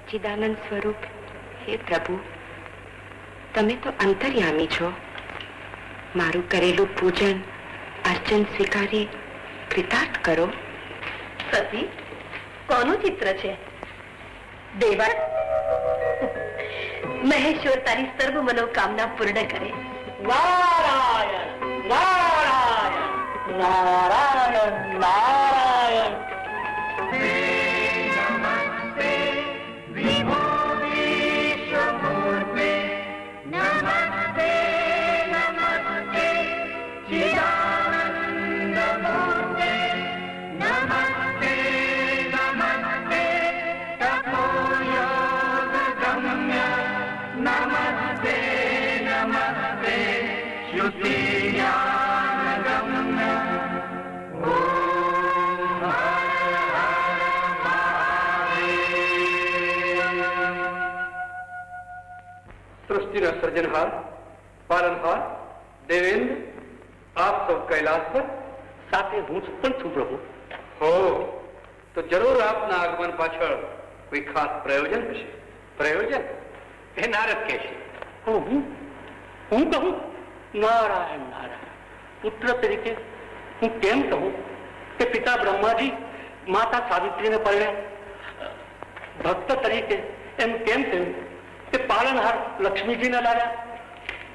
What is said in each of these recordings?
સચ્ચિદાનંદ સ્વરૂપ હે પ્રભુ, તમે તો અંતર્યામી છો. મારું કરેલું પૂજન અર્ચન સ્વીકારી કૃતાર્થ કરો. સતી, કોનું ચિત્ર છે? દેવા, મહેશ્વર તારી સર્વ મનોકામના પૂર્ણ કરે. નારાયણ નારાયણ નારાયણ નારાયણ. सृष्टिना सृजनहार पालनहार देवेंद्र, आप सब कैलाश पर સાથે હું પણ છું પ્રભુ. हो तो जरूर आपना आगमन पाछळ कोई खास प्रयोजन हशे. प्रयोजन એ નારદ કહે છે. હું કહું? નારાયણ નારાયણ. પુત્ર તરીકે હું કેમ કહું કે પિતા બ્રહ્માજી માતા સાવિત્રીને પરણ્યા? ભક્ત તરીકે એમ કેમ કહ્યું કે પાલનહાર લક્ષ્મીજીને લાવ્યા?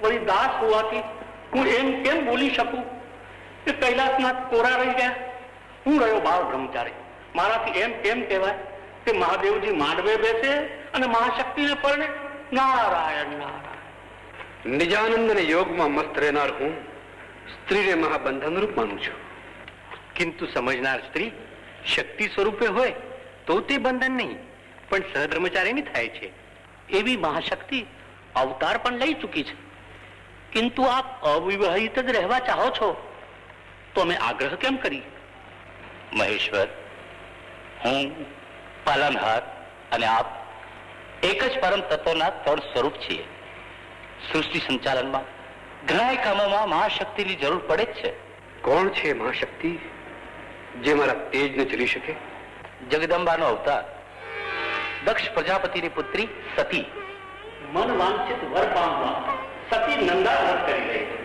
વળી દાસ હોવાથી હું એમ કેમ બોલી શકું કે કૈલાસનાથ કોરા રહી ગયા? હું રહ્યો બાળ બ્રહ્મચારી. મારાથી એમ કેમ કહેવાય કે મહાદેવજી માંડવે બેસે અને મહાશક્તિને પરણે? નારાયણ નારાયણ. નિજાનંદ ને યોગમાં મસ્ત રહેનાર હું સ્ત્રીને મહાબંધન રૂપ માનું છું. કિંતુ સમજનાર સ્ત્રી શક્તિ સ્વરૂપે હોય તો તે બંધન નહીં પણ સહધર્મચારીની થાય છે. એવી મહાશક્તિ અવતાર પણ લઈ ચૂકી છે. કિંતુ આપ અવિવાહિત જ રહેવા ચાહો છો તો અમે આગ્રહ કેમ કરી? મહેશ્વર, હું, પાલનહાર અને આપ એક જ પરમ તત્વના ત્રણ સ્વરૂપ છીએ. સૃષ્ટિ સંચાલનમાં ઘણા કામોમાં મહાશક્તિની જરૂર પડે જ છે. કોણ છે મહાશક્તિ જે મારા તેજને ચલી શકે? જગદંબાનો અવતાર, દક્ષ પ્રજાપતિની પુત્રી સતી. મન વાંછિત વર પામવા સતી નંદા વ્રત કરી રહી છે.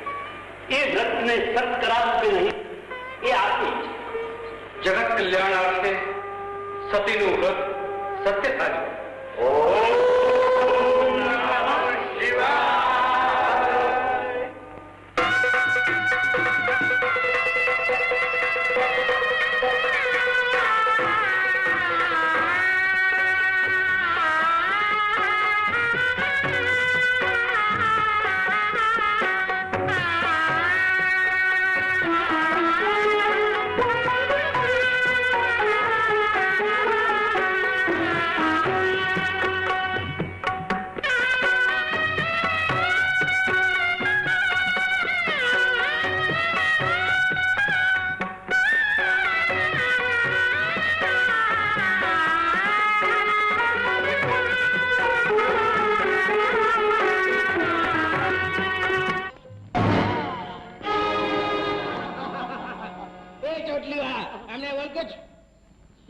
એ વ્રતને સત કરાવું કે નહીં એ આપી છે. જગત કલ્યાણાર્થે સતીનું વ્રત સત્ય સાજુ.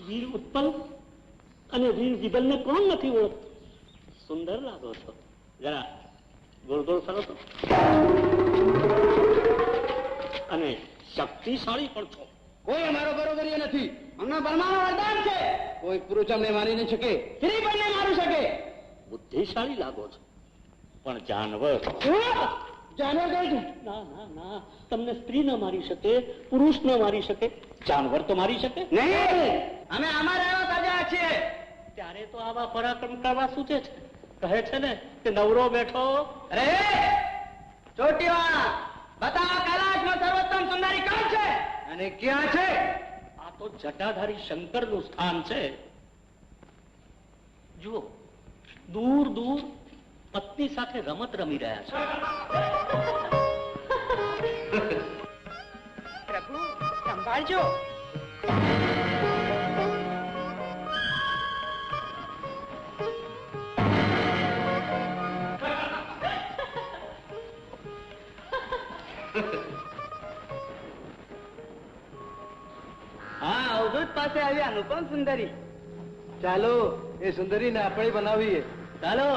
વીર ઉત્પલ અને વીર વિબલને કોણ નથી ઓળખતું? સુંદર લાગો છો. જરા ગોળ ગોળ કરો તો. અને શક્તિશાળી પણ છો. કોઈ અમારો બરોબરી નથી. અમને પરમાણુ વરદાન છે. કોઈ પુરુષ અમને મારી ન શકે, સ્ત્રી પણ નહીં મારી શકે. બુદ્ધિશાળી લાગો છો પણ જાનવર. જાનવર કહે છે? ના ના ના, તમને સ્ત્રી ન મારી શકે, પુરુષ ન મારી શકે, જાનવર તો મારી શકે નહીં. અમે અમારા એવા સજા છીએ. ત્યારે તો આવા પરાક્રમ કરવા સૂચે છે. કહે છે ને કે નવરો બેઠો. અરે ચોટીવાળા, બતાવો કૈલાશમાં સર્વોત્તમ સુંદરી કોણ છે અને ક્યાં છે? આ તો જટાધારી શંકરનું સ્થાન છે. જુઓ, દૂર દૂર પત્ની સાથે રમત રમી રહ્યા છે. પ્રભુ સંભાળજો. હા, અવધૂત પાસે આવી અનુપમ સુંદરી. ચાલો એ સુંદરીને આપણે બનાવીએ. ચાલો.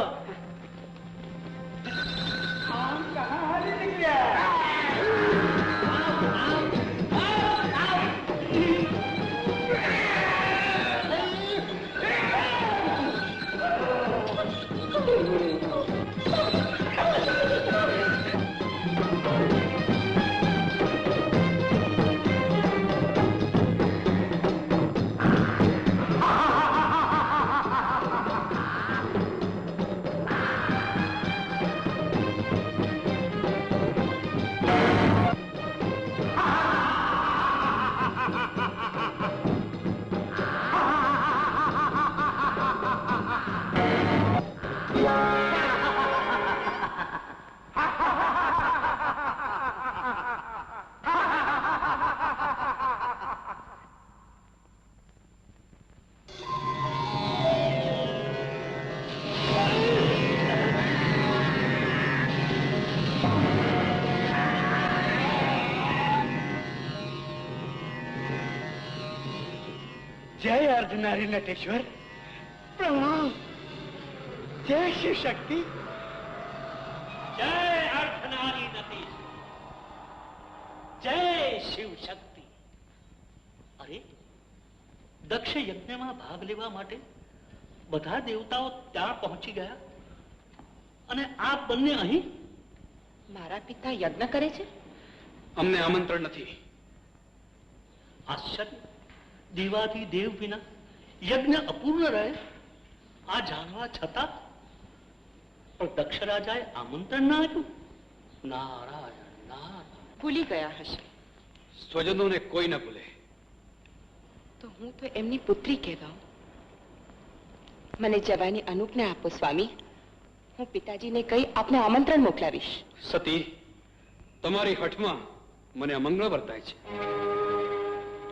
જય અર્ધનારી નટેશ્વર, પ્રણામ. જય શિવ શક્તિ. જય અર્ધનારી નટેશ્વર, જય શિવ શક્તિ. અરે, દક્ષ યજ્ઞમાં ભાગ લેવા માટે બધા દેવતાઓ ત્યાં પહોંચી ગયા અને આપ બંને અહીં? મારા પિતા યજ્ઞ કરે છે? અમને આમંત્રણ નથી. આશ્ચર્ય, દેવાથી દેવ વિના યજ્ઞ અપૂર્ણ રહે આ જાણવા છતાં પણ દક્ષ રાજાએ આમંત્રણ ના આપ્યું. નારાયણ નારાયણ. ભૂલી ગયા હશે. સ્વજનોને કોઈ ન ભૂલે. તો હું તો એમની પુત્રી કહેવાઉં. મને જવાની અનુજ્ઞા આપો સ્વામી. હું પિતાજીને કહી આપને આમંત્રણ મોકલાવીશ. સતી, તમારી હઠમાં મને અમંગળ વર્તાય છે.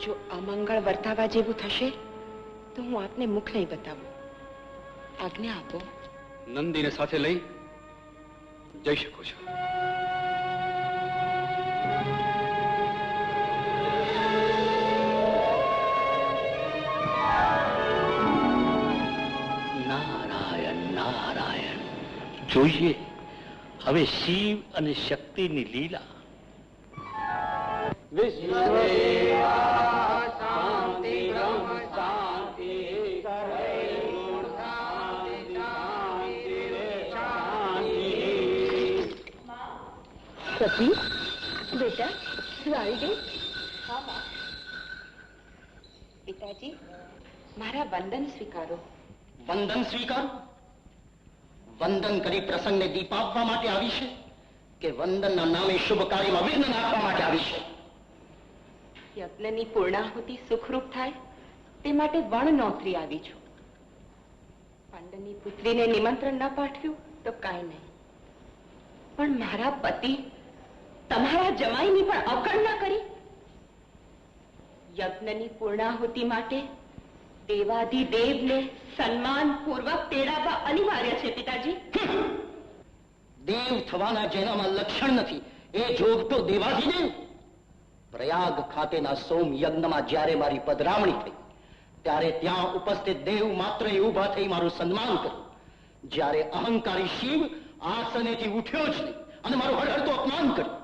જો અમંગળ વર્તાવા જેવું થશે તો હું આપને મુખ નહીં બતાવું. આજ્ઞા આપો. નંદીને સાથે લઈ જઈ શકો છો. નારાયણ નારાયણ. જોઈએ હવે શિવ અને શક્તિની લીલા. સતી, બેટા તું આવી ગઈ? હા માં. પિતાજી, મારા વંદન સ્વીકારો. વંદન સ્વીકાર? વંદન કરી પ્રસંગને દીપ આપવા માટે આવી છે કે વંદનના નામે શુભ કાર્યમાં વિઘ્ન નાખવા માટે આવી છે? યજ્ઞની પૂર્ણાહુતિ સુખરૂપ થાય તે માટે વણ નોતરી આવી છું. પાંડની પુત્રીને નિમંત્રણ ન પાઠવ્યું તો કાંઈ નહીં, પણ મારા પતિ તમારા જમાઈની પણ અવગણના કરી. યજ્ઞની પૂર્ણાહુતિ માટે દેવાધિદેવને સન્માન પૂર્વક તેડાવવા અનિવાર્ય છે પિતાજી. દેવ થવાના જેનામાં લક્ષણ નથી એ જોગ તો દેવાધિદેવ. પ્રયાગ ખાતેના સોમ યજ્ઞમાં જ્યારે મારી પધરામણી થઈ ત્યારે ત્યાં ઉપસ્થિત દેવ માત્ર ઉભા થઈ મારું સન્માન કર્યું. જ્યારે અહંકારી શિવ આસનેથી ઉઠ્યો જ નહીં અને મારું હળહળતું અપમાન કર્યું.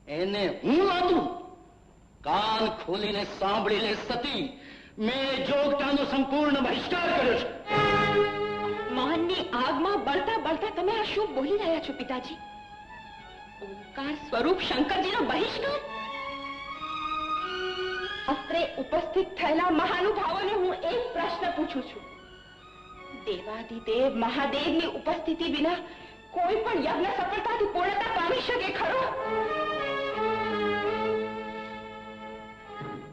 એને હું લાદું? કાન ખોલીને સાંભળી લે સતી, મેં જોગતાનો સંપૂર્ણ બહિષ્કાર કર્યો છે. મહનની આગમાં બળતા બળતા તમે આ શું બોલી રહ્યા છો પિતાજી? ઓમકાર સ્વરૂપ શંકરજીનો બહિષ્કાર? અત્રે ઉપસ્થિત થયેલા મહાનુભાવોને હું એક પ્રશ્ન પૂછું છું. દેવાધિદેવ મહાદેવની ઉપસ્થિતિ વિના કોઈ પણ યજ્ઞ સફળતાથી પૂર્ણતા પામી શકે ખરો?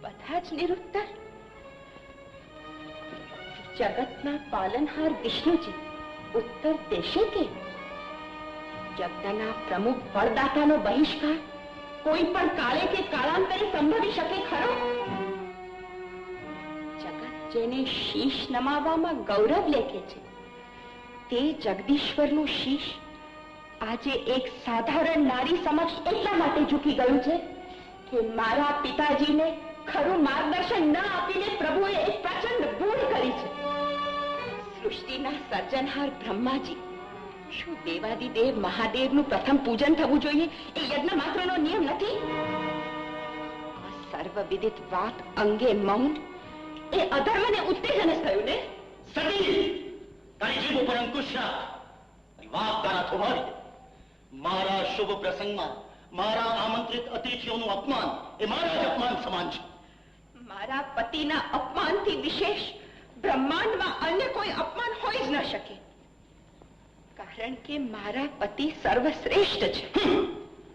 બધા જ નિરુત્તર. જગતના પાલનહાર વિષ્ણુજી ઉત્તર દેશે કે? યજ્ઞના પ્રમુખ ફળદાતાનો બહિષ્કાર કોઈ પણ કાળે કે કાળાંતરે સંભવી શકે ખરો? જગત જેને શીશ નમાવવામાં ગૌરવ લેખે છે તે જગદીશ્વરનું શીશ આજે એક સાધારણ નારી સમક્ષ એટલા માટે ઝૂકી ગયું છે કે મારા પિતાજીને ખરું માર્ગદર્શન ન આપીને પ્રભુએ એક પ્રચંડ ભૂલ કરી છે. સૃષ્ટિના સર્જનહાર બ્રહ્માજી, શું દેવાદિદેવ મહાદેવનું પ્રથમ પૂજન થવું જોઈએ એ યજ્ઞ માત્રનો નિયમ નથી? આ સર્વવિદિત વાત અંગે મૌન એ અધર્મને ઉત્તેજન જ થયું ને? સતી, તારી જીભ ઉપર અંકુશ રાખ. વાત તારા થોભાવી દે. મારા શુભ પ્રસંગમાં મારા આમંત્રિત અતિથિઓનું અપમાન એ મારા જ અપમાન સમાન છે. મારા પતિના અપમાનથી વિશેષ બ્રહ્માંડમાં અન્ય કોઈ અપમાન હોઈ જ ન શકે, કારણ કે મારા પતિ સર્વશ્રેષ્ઠ છે.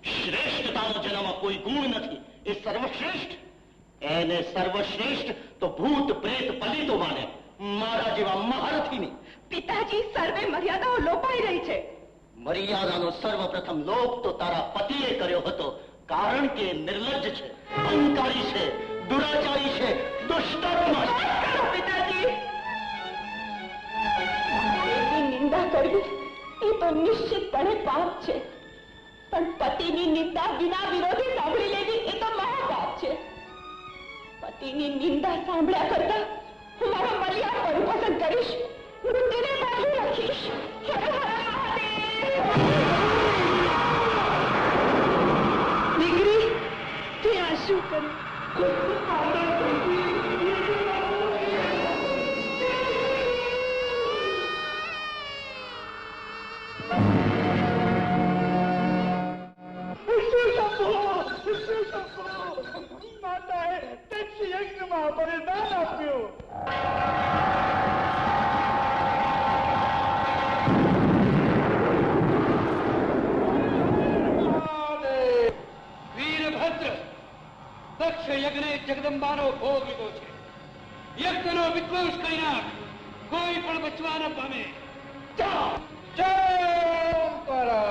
શ્રેષ્ઠતાનો જન્મ કોઈ ગુણ નથી, એ સર્વશ્રેષ્ઠ. એને સર્વશ્રેષ્ઠ તો ભૂત પ્રેત પલિતો માને, મારા જેવા મહારથીની. પિતાજી, સર્વે મર્યાદાઓ લોપાઈ રહી છે. મર્યાદાનો સર્વપ્રથમ લોપ તો તારા પતિએ કર્યો હતો, કારણ કે નિર્લજ્જ છે, અહંકારી છે, દુરાચારી છે, દુષ્ટર્મ છે. પિતાજી, એની નિંદા કરવી એ તો નિશ્ચિતપણે પાપ છે, પણ પતિની નિંદા વિના વિરોધે સાંભળી લેવી એ તો મહાપાપ છે. પતિની નિંદા સાંભળ્યા કરતા હું મારા મર્યાદા પર પસંદ કરીશ, મૃત્યુને બાજુ રાખીશ. હર હર મહાદેવ. દીકરી, તે આ શું કર્યું? માતાએ દક્ષ યજ્ઞમાં બલિદાન આપ્યું. વીરભદ્ર, દક્ષ યજ્ઞે જગદંબાનો ભોગ લીધો છે. યજ્ઞનો વિધ્વંસ કરી નાખ, કોઈ પણ બચવા ન પામે. જય કરો.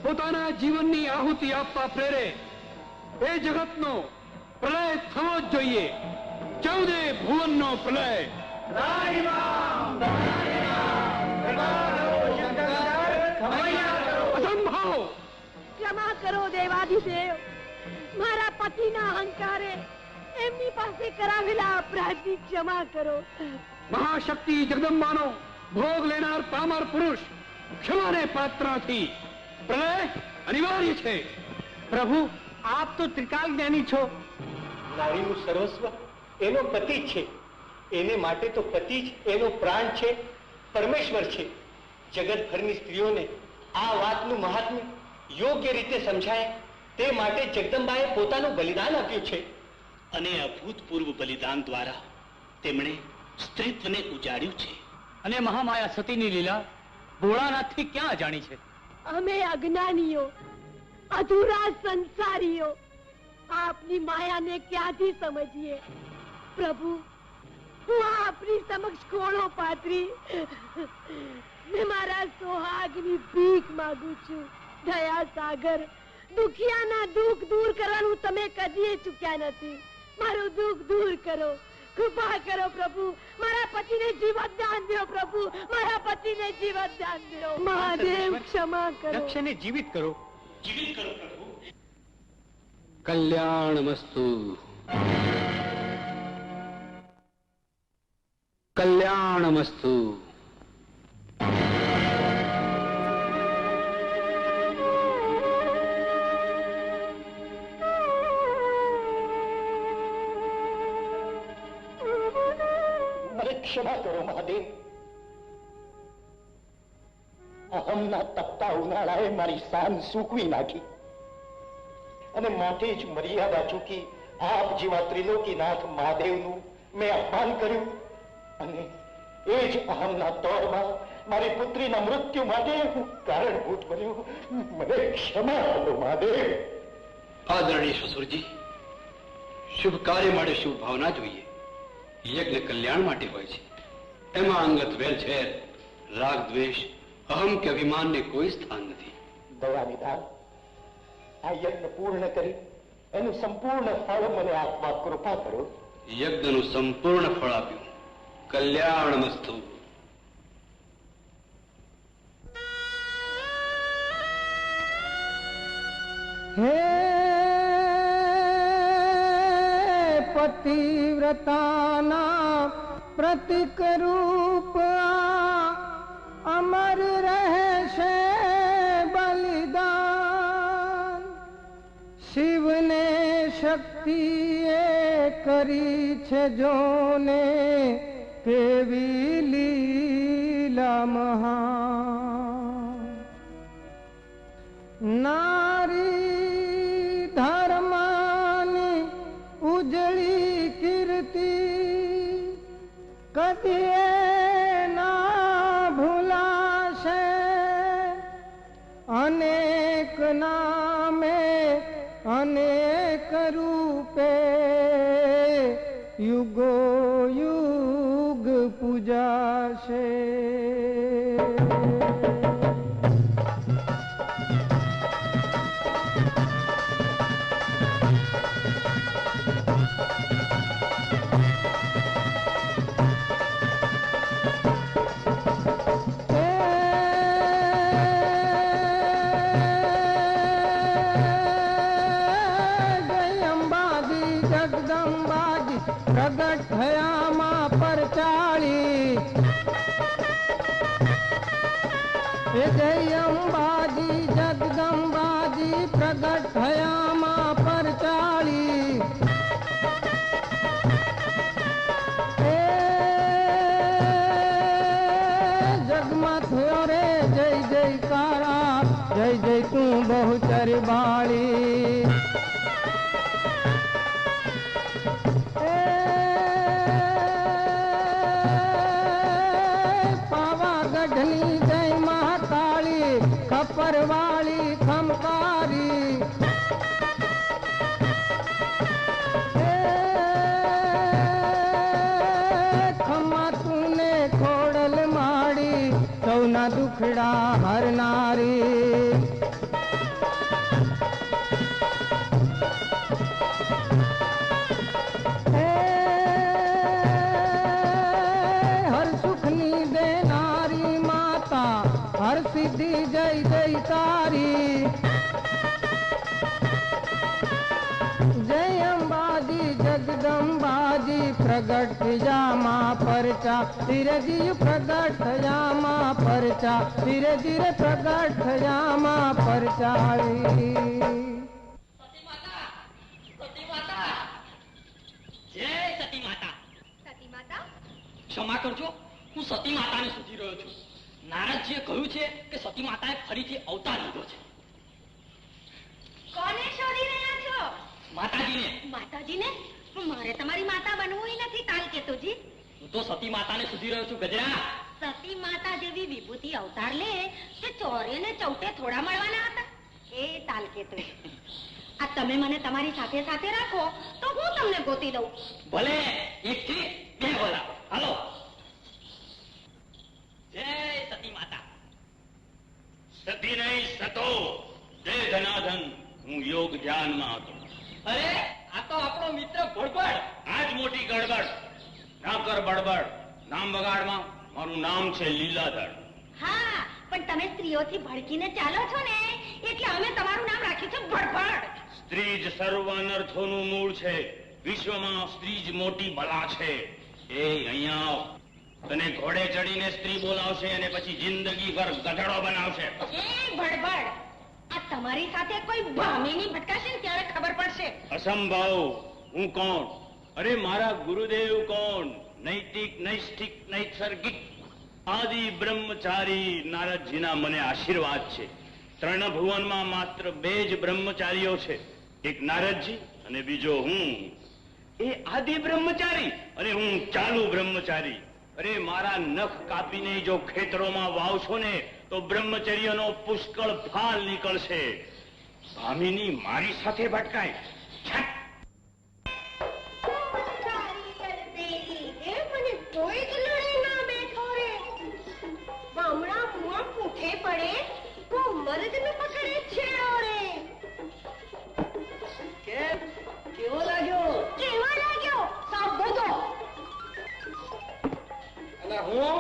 પોતાના જીવનની આહુતિ આપવા પ્રેરે એ જગતનો પ્રલય થવો જ જોઈએ. 14 ભુવનનો પ્રલય. અસંભવ. ક્ષમા કરો દેવાધિદેવ, મારા પતિના અહંકારે એમની પાસે કરાવેલા અપરાધની ક્ષમા કરો. મહાશક્તિ જગદંબાનો ભોગ લેનાર પામર પુરુષ ક્ષમાને પાત્ર નથી. પ્રલય અનિવાર્ય છે. પ્રભુ, આપ તો ત્રિકાલ જ્ઞાની છો. નારીનું સર્વસ્વ એનો પતિ છે. એને માટે તો પતિ જ એનો પ્રાણ છે, પરમેશ્વર છે. જગતભરની સ્ત્રીઓને આ વાતનું મહાત્મ્ય યોગ્ય રીતે સમજાય તે માટે જગદંબાએ પોતાનું બલિદાન આપ્યું છે. અને અભૂતપૂર્વ બલિદાન દ્વારા તેમણે સ્ત્રીત્વને ઉજાડ્યું છે. અને મહામાયા સતીની લીલા ભોળાનાથથી ક્યાં જાણી છે? અમે અજ્ઞાનીઓ, અધૂરા સંસારીઓ આપની માયાને ક્યાંથી સમજીએ? પ્રભુ, હું આપની સમક્ષ ખોળો પાથરી મેં મારા સોહાગની ભીખ માંગુ છું. દયા સાગર, દુખિયાના દુઃખ દૂર કરવાનું તમે કદીએ ચૂક્યા નથી. મારું દુઃખ દૂર કરો, કૃપા કરો પ્રભુ. મારા પતિને જીવત દાન દો પ્રભુ, મારા પતિને જીવત દાન દો. મહાદેવ ક્ષમા કરો. દક્ષને જીવિત કરો. જીવિત કરો પ્રભુ. કલ્યાણમસ્તુ. કલ્યાણમસ્તુ. ક્ષમા કરો મહાદેવ. અહમના તપતા ઉનાળાએ મારી શાન સૂકવી નાખી અને માટે જ મર્યાદા ચૂકી આપ જેવા ત્રિલોકીનાથ મહાદેવનું મેં અપમાન કર્યું અને એ જ અહમના તોડમાં મારી પુત્રીના મૃત્યુ માટે હું કારણભૂત બન્યો. મને ક્ષમા કરો મહાદેવ. આદરણીય સસુરજી, શુભ કાર્ય માટે શુભ ભાવના જોઈએ. યજ્ઞ કલ્યાણ માટે હોય છે. એમાં અંગત વેરઝેર, રાગ દ્વેષ, અહમ કે અભિમાનને કોઈ સ્થાન નથી. દયા નિદાન આ યજ્ઞ પૂર્ણ કરી એનું સંપૂર્ણ ફળ મને આપવા કૃપા કરો. યજ્ઞનું સંપૂર્ણ ફળ આપ્યું. કલ્યાણમસ્તુ. હે પતિવ્રતાના પ્રતિક રૂપ અમર રહેશે બલિદાન. શિવને શક્તિએ કરી છે જોને કેવી લીલા મહાન. નારી ધર્મની ઉજળી કીર્તિ કદીએ ના ભૂલાશે. અનેક નામે અનેક રૂપે યુગો યુગ પૂજાશે. પ્રગટ થયામાં પરચાળી એ જય અંબાજી જગદંબાજી પ્રગટ થયામાં પરચાળી. એ જગમાં થયો રે જય જયકારા, જય જય તું બહુચર બાળી. પાવાગઢની જય મહાકાળી, ખપરવાળી ખમકારી. ખમા તુને ખોડલ માડી, સૌના દુખડા હરનારી. હર સિદ્ધિ જય જય તારી. જય અંબાજી જગદંબાજી પ્રગટ થયામાં પરચા. ધીરે ધીરે પ્રગટ થયામાં પરચા, ધીરે ધીરે પ્રગટ થયામાં પરચાળી. સતી માતા, ક્ષમા કરજો, હું સતી માતાને શોધી રહ્યો છું. નારદજીએ કહ્યું છે કે સતી માતાએ ફરીથી અવતાર લીધો છે. કોને શોધી રહ્યા છો? માતાજીને. માતાજીને? મારે તમારી માતા બનવું નથી તાલકેતુજી. હું તો સતી માતાને શોધી રહ્યો છું ગજરા. સતી માતા જેવી વિભૂતિ અવતાર લે તે ચોરે ને ચૌટે થોડા મળવાના હતા. એ તાલકેતુ, આ તમે મને તમારી સાથે સાથે રાખો તો હું તમને ગોતી દઉં. ભલે, એક થી બે ભલા. હાલો. જય સતી માતા. સતી નહીં સતો, જય ધનાધન. હું યોગ ધ્યાનમાં હતો. અરે આ તો આપણો મિત્ર ભડભડ. આજ મોટી ગડબડ. ના કર બડબડ. નામ બગાડમાં. મારું નામ છે લીલાધર. હા, પણ તમે સ્ત્રીઓથી ભડકીને ચાલો છો ને એટલે અમે તમારું નામ રાખ્યું છે ભડભડ. સ્ત્રી જ સર્વ અનર્થોનું મૂળ છે. વિશ્વમાં સ્ત્રી જ મોટી બલા છે. એ અહીંયા આવ. તને ઘોડે ચડીને સ્ત્રી બોલાવશે અને પછી જિંદગી ભર ગધેડો બનાવશે. એ ભડભડ, આ તમારી સાથે કોઈ ભામીની ભટકાશે ને ત્યારે ખબર પડશે. અસંભવ. હું કોણ? અરે મારા ગુરુદેવ કોણ? નૈતિક, નૈષ્ઠિક, નૈસર્ગિક આદિ બ્રહ્મચારી નારદજીના મને આશીર્વાદ છે. ત્રણ ભુવનમાં માત્ર બે જ બ્રહ્મચારીઓ છે. એક નારદજી અને બીજો હું. એ આદિ બ્રહ્મચારી અને હું ચાલુ બ્રહ્મચારી. અરે મારા નખ કાપીને જો ખેતરોમાં વાવશો ને તો બ્રહ્મચર્યનો પુષ્કળ ફાલ નીકળશે. ભામીની મારી સાથે ભટકાય. છટ! કોઈ જ લડે ના બેઠો રે. બામણા મુઆ પૂઠે પડે તો મરદ ને પકડે છેડો રે. કેવો લાગ્યો? કેવો લાગ્યો? સાવ બોધો. અને હું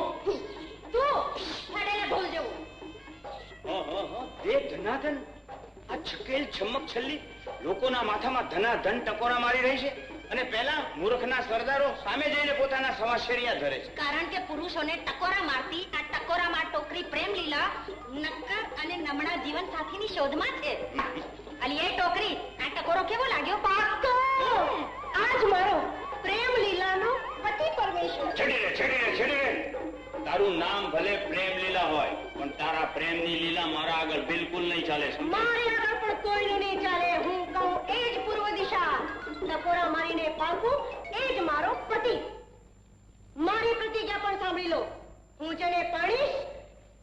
તું ફાડેલા ઢોલ જેવું. દે ધનાધન. આ છકેલ છમક છલ્લી લોકોના માથામાં ધનાધન ટકોરા મારી રહી છે અને પેલા મૂર્ખના સરદારો સામે જઈને પોતાના સવાશેરિયા ધરે છે. કારણ કે પુરુષોને ટકોરા મારતી આ ટકોરામાં ટોકરી પ્રેમ લીલા નક્કર અને નમણા જીવન સાથીની શોધમાં છે. અલી એ ટોકરી, આ ટકોરો કેવો લાગ્યો? પાક્કો આજ મારો પ્રેમ લીલાનો પતિ પરમેશ્વર. છેડી રે. તારું નામ ભલે પ્રેમ લીલા હોય પણ તારા પ્રેમની લીલા મારા આગળ બિલકુલ નહીં ચાલે. મારે આગળ પણ કોઈનું નહીં ચાલે. હું કહું એ જ પૂર્વ દિશા. ટકોરા મારીને પાકું એ જ મારો પતિ. મારી પ્રતિજ્ઞા પણ સાંભળી લો. હું જેને પાણીશ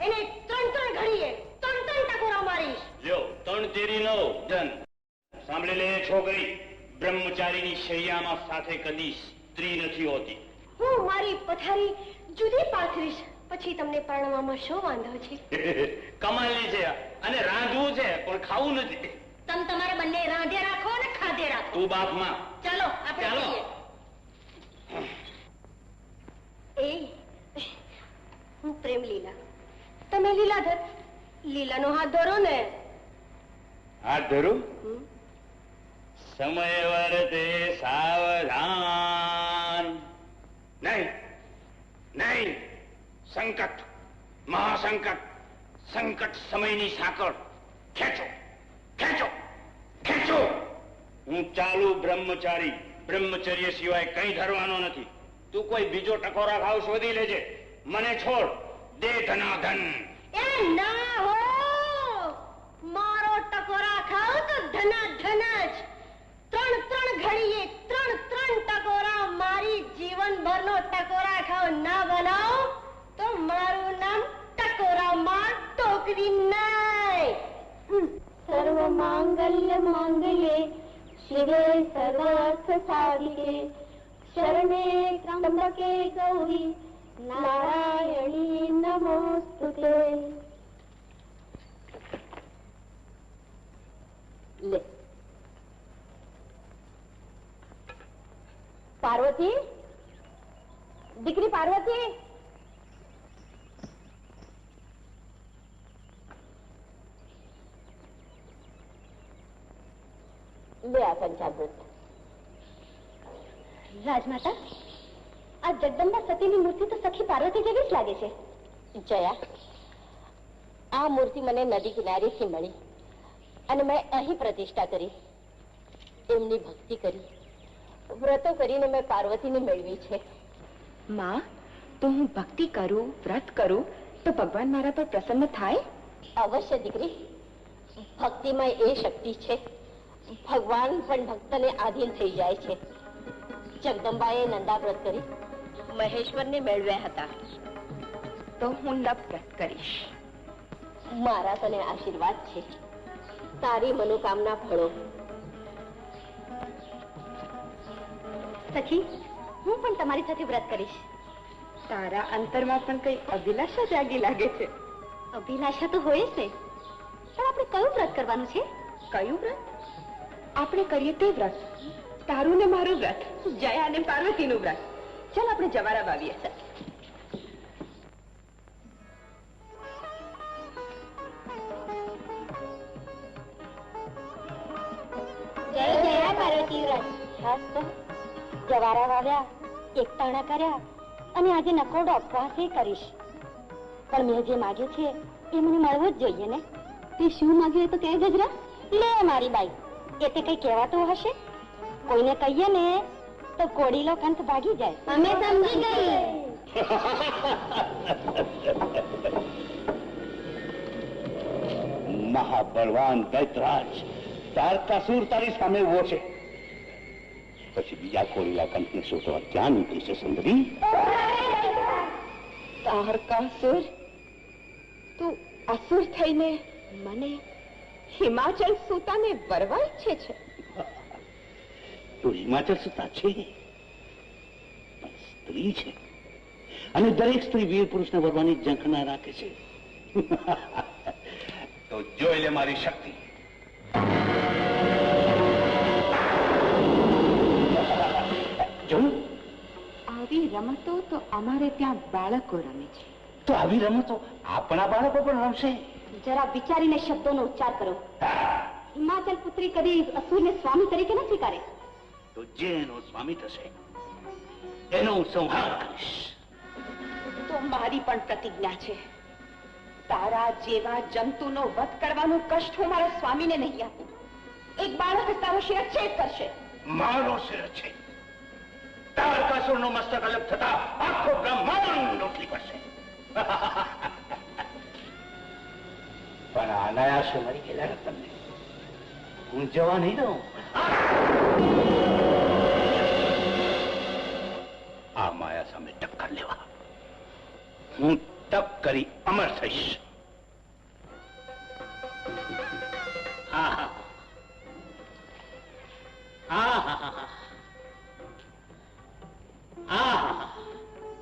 એને ત્રણ ઘડીએ ત્રણ ટકોરા મારીશ. લ્યો, 3 તેરી 9 જન. સાંભળી લે છોકરી, બ્રહ્મચારીની શૈયામાં સાથે કદી સ્ત્રી નથી હોતી. હું મારી પથારી જુદી પાથરીશ પછી તમને પરણવામાં શો વાંધો છે? કમાલની છે અને રાંધવું છે પણ ખાવું નથી. તમે તમારે બંને રાંધે રાખો અને ખાધે રાખો. તું બાપમાં. ચાલો આપણે જઈએ. એ હું પ્રેમ લીલા, તમે લીલાધર. લીલાનો હાથ ધરો ને. હાથ ધરું? સમય વર્તે સાવધાન. નહીં. સંકટ, મહાસંકટ, સંકટ સમયની સાંકળ. ખેંચો. હું ચાલુ બ્રહ્મચારી. બ્રહ્મચર્ય સિવાય કઈ ધરવાનો નથી. તું કોઈ બીજો ટકોરા ભાવ શોધી લેજે. મને છોડ. દે ધનાધન. એ ના હો. મારો ટકોરા ખાવ તો ધનાધન જ. ત્રણ ઘડીએ ત્રણ ટકોરા મારી જીવનભરનો ટકોરા ખાવ ના બનાવો તો મારું નામ ટકોરામાં ટોકરી નહીં. સર્વ માંગલ્ય માંગલ્યે શિવે સર્વાર્થ સાધિકે શરણે ત્રંબકે ગૌરી નારાયણી નમોસ્તુતે. લે પાર્વતી, દીકરી પાર્વતી, લે આ પંચામૃત. રાજમાતા, આ જગદંબા સતીની મૂર્તિ તો સખી પાર્વતી જેવી જ લાગે છે. જયા, આ મૂર્તિ મને નદી કિનારેથી મળી અને મેં અહીં પ્રતિષ્ઠા કરી. એમની ભક્તિ કરી, વ્રતો કરીને મેં પાર્વતીને મેળવી છે. માં, તો હું ભક્તિ કરું, વ્રત કરું તો ભગવાન મારા પર પ્રસન્ન થાય? અવશ્ય દીકરી, ભક્તિમાં એ શક્તિ છે, ભગવાન પણ ભક્તને આધીન થઈ જાય છે. જગદંબાએ નંદા વ્રત કરી મહેશ્વરને મેળવ્યા હતા, તો હું લપ વ્રત કરીશ. મારા તને આશીર્વાદ છે, તારી મનોકામના ફળો. સખી, હું પણ તમારી સાથે વ્રત કરીશ. તારા અંતરમાં પણ કઈ અભિલાષા જાગી લાગે છે. અભિલાષા તો હોય જ ને, પણ આપણે કયું વ્રત કરવાનું છે? કયું વ્રત? આપણે કરીએ તે વ્રત, તારું ને મારું વ્રત, જયા અને પાર્વતીનું વ્રત. ચાલ આપણે જવારા વાવીએ. જય જયા પાર્વતી વ્રત. ખાસ તો જવારા વાવ્યા, એકતાણા કર્યા અને આજે નકોડો ઉપવાસ કરીશ. પણ મેં જે માગ્યું છે એ મને મળવું જ જોઈએ ને. તે શું માગ્યું તો કે ગજરા? લે મારી બાઈ, એ તે કઈ કહેવાતું હશે? કોઈને કહીએ ને તો કોડીલો કંઠ ભાગી જાય. અમે સમજી ગઈ. મહાબળવાન દૈતરાજ, તારકાસુર તારી સામે ઉભો છે, પછી બીજા કોળીલા કંઠને શોધવા ક્યાં નીકળી છે સુંદરી? તારકાસુર, તું અસુર થઈને મને હિમાચલ સુતાને વરવા ઈચ્છે છે? તું હિમાચલ સુતા છે, સ્ત્રી છે, અને દરેક સ્ત્રી વીર પુરુષને વરવાની ઝંખના રાખે છે. તો જોઈ લે મારી શક્તિ. આવી રમતો તો અમારે ત્યાં બાળકો રમે છે. તો આવી રમતો આપણા બાળકો પણ રમશે. જરા વિચારીને શબ્દોનો ઉચ્ચાર કરો. હિમાચલ પુત્રી કદી અસુરને સ્વામી તરીકે ન સ્વીકારે. તો જે એનો સ્વામી થશે એનો હું સંહાર કરીશ. તો મારી પણ પ્રતિજ્ઞા છે, તારા જેવા જંતુનો વધ કરવાનું કષ્ટ હું મારા સ્વામીને નહીં આપું. એક બાળક તારો શિરચ્છેદ કરશે. મારો શિરચ્છેદ? તારકાસુરનું મસ્તક અલગ થતા આખો બ્રહ્માંડ ઉઠી પડશે. પણ અનાયાસે મરી ગયેલા રતનને હું જવા નહીં દઉં. આ માયા સામે ટક્કર લેવા હું તપ કરી અમર થઈશ.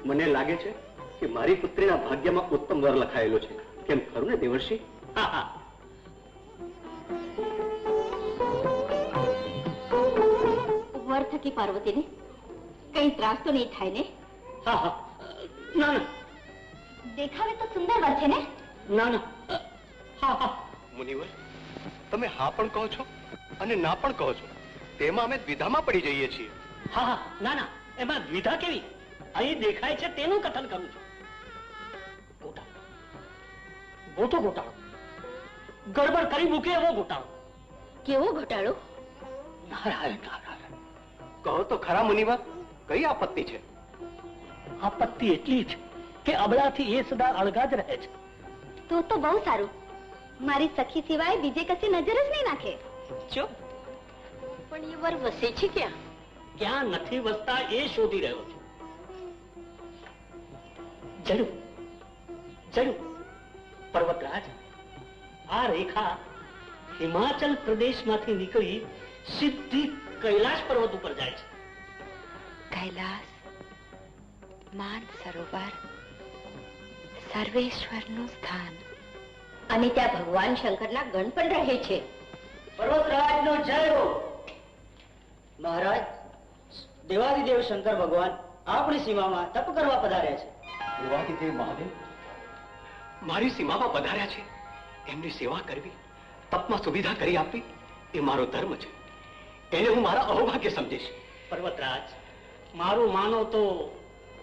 મને લાગે છે કે મારી પુત્રીના ભાગ્યમાં ઉત્તમ વર લખાયેલો છે. કેમ ખરું ને દેવર્ષિ? વર થકી પાર્વતીને કઈ ત્રાસ તો નહીં થાય ને? ના ના, દેખાવે તો સુંદર વર છે ને? ના ના. મુનિવર, તમે હા પણ કહો છો અને ના પણ કહો છો, તેમાં અમે દ્વિધામાં પડી જઈએ છીએ. હા, ના ના, એમાં દ્વિધા કેવી? અહીં દેખાય છે તેનું કથન કરું છું. મોટો ઘોટાળો, ગડબડ કરી મૂકે એવો ઘોટાળો. કેવો ઘોટાળો? નારાયણ નારાયણ. કહો તો ખરા મુનિવર, કઈ આપત્તિ છે? આપત્તિ એટલી છે કે અબળાથી એ સદા અળગા જ રહે છે. તો બહુ સારું. મારી સખી સિવાય બીજે કશી નજર જ નહીં નાખે. ચૂપ. પણ એ વર વસે છે ક્યાં? ક્યાં નથી વસતા એ શોધી રહ્યો છે. જરૂર જરૂર પર્વતરાજ, આ રેખા હિમાચલ પ્રદેશમાંથી નીકળી સીધી કૈલાશ પર્વત ઉપર જાય છે. કૈલાસ, માન સરોવર, સર્વેશ્વરનું સ્થાન. અને ત્યાં ભગવાન શંકરના ગણ પણ રહે છે. પર્વતરાજનો જય હો. મહારાજ, દેવાદિદેવ શંકર ભગવાન આપણી સીમામાં તપ કરવા પધાર્યા છે. દેવાદિદેવ મહાદેવ મારી સીમામાં પધાર્યા છે. એમની સેવા કરવી, તપમાં સુવિધા કરી આપવી એ મારો ધર્મ છે. એને હું મારા અહોભાગ્ય સમજીશ. પર્વતરાજ, મારું માનો તો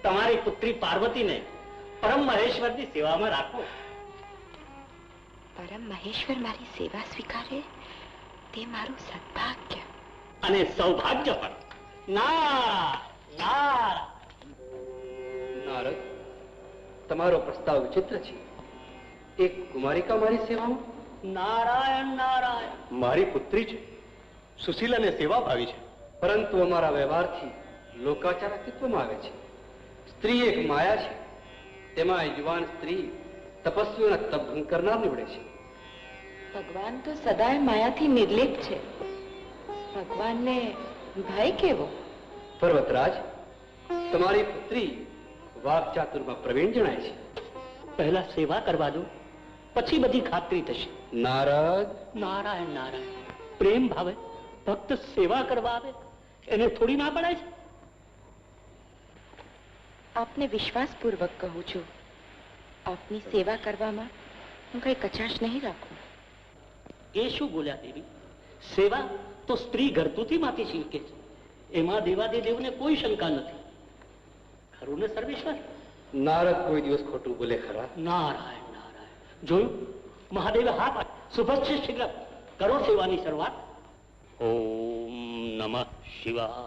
તમારી પુત્રી પાર્વતીને પરમ મહેશ્વરની સેવામાં રાખો. પરમ મહેશ્વર મારી સેવા સ્વીકારે તે મારું સદભાગ્ય અને સૌભાગ્ય પણ. નારાયણ. નારદ, તમારો પ્રસ્તાવ વિચિત્ર છે. એક કુમારિકા મારી સેવામાં? નારાયણ નારાયણ. મારી પુત્રી છે, સુશીલાને સેવા ભાવી છે. પરંતુ અમારા વ્યવહારથી લોકાચાર અસ્તિત્વમાં આવે છે. સ્ત્રી એક માયા છે, તેમાં યુવાન સ્ત્રી તપસ્વીઓના તપ ભંગ કરનાર નીવડે છે. ભગવાન તો સદાય માયાથી નિર્લેપ છે. ભગવાનને ભાઈ કેવો? પર્વતરાજ, તમારી પુત્રી વાક્ચાતુરમાં પ્રવીણ જણાય છે. પહેલા સેવા કરવા દો, પછી બધી ખાતરી થશે. નારદ. નારાયણ નારાયણ. પ્રેમ ભાવે ભક્ત સેવા કરવા આવે એને થોડી ના પડાય છે. આપને વિશ્વાસપૂર્વક કહું છું, આપની સેવા કરવામાં હું કઈ કચાશ નહીં રાખું. એ શું બોલ્યા દેવી? સેવા તો સ્ત્રી ઘરતુતીમાંથી શીખે છે. એમાં દેવાદેવને કોઈ શંકા નથી. ખરું ને સર્વેશ્વર? નારદ કોઈ દિવસ ખોટું બોલે ખરા? નારાયણ નારાયણ. જોયું, મહાદેવે હા પાડી. શુભસ્ય શીઘ્ર કરો સેવાની શરૂઆત. ઓમ નમઃ શિવાય.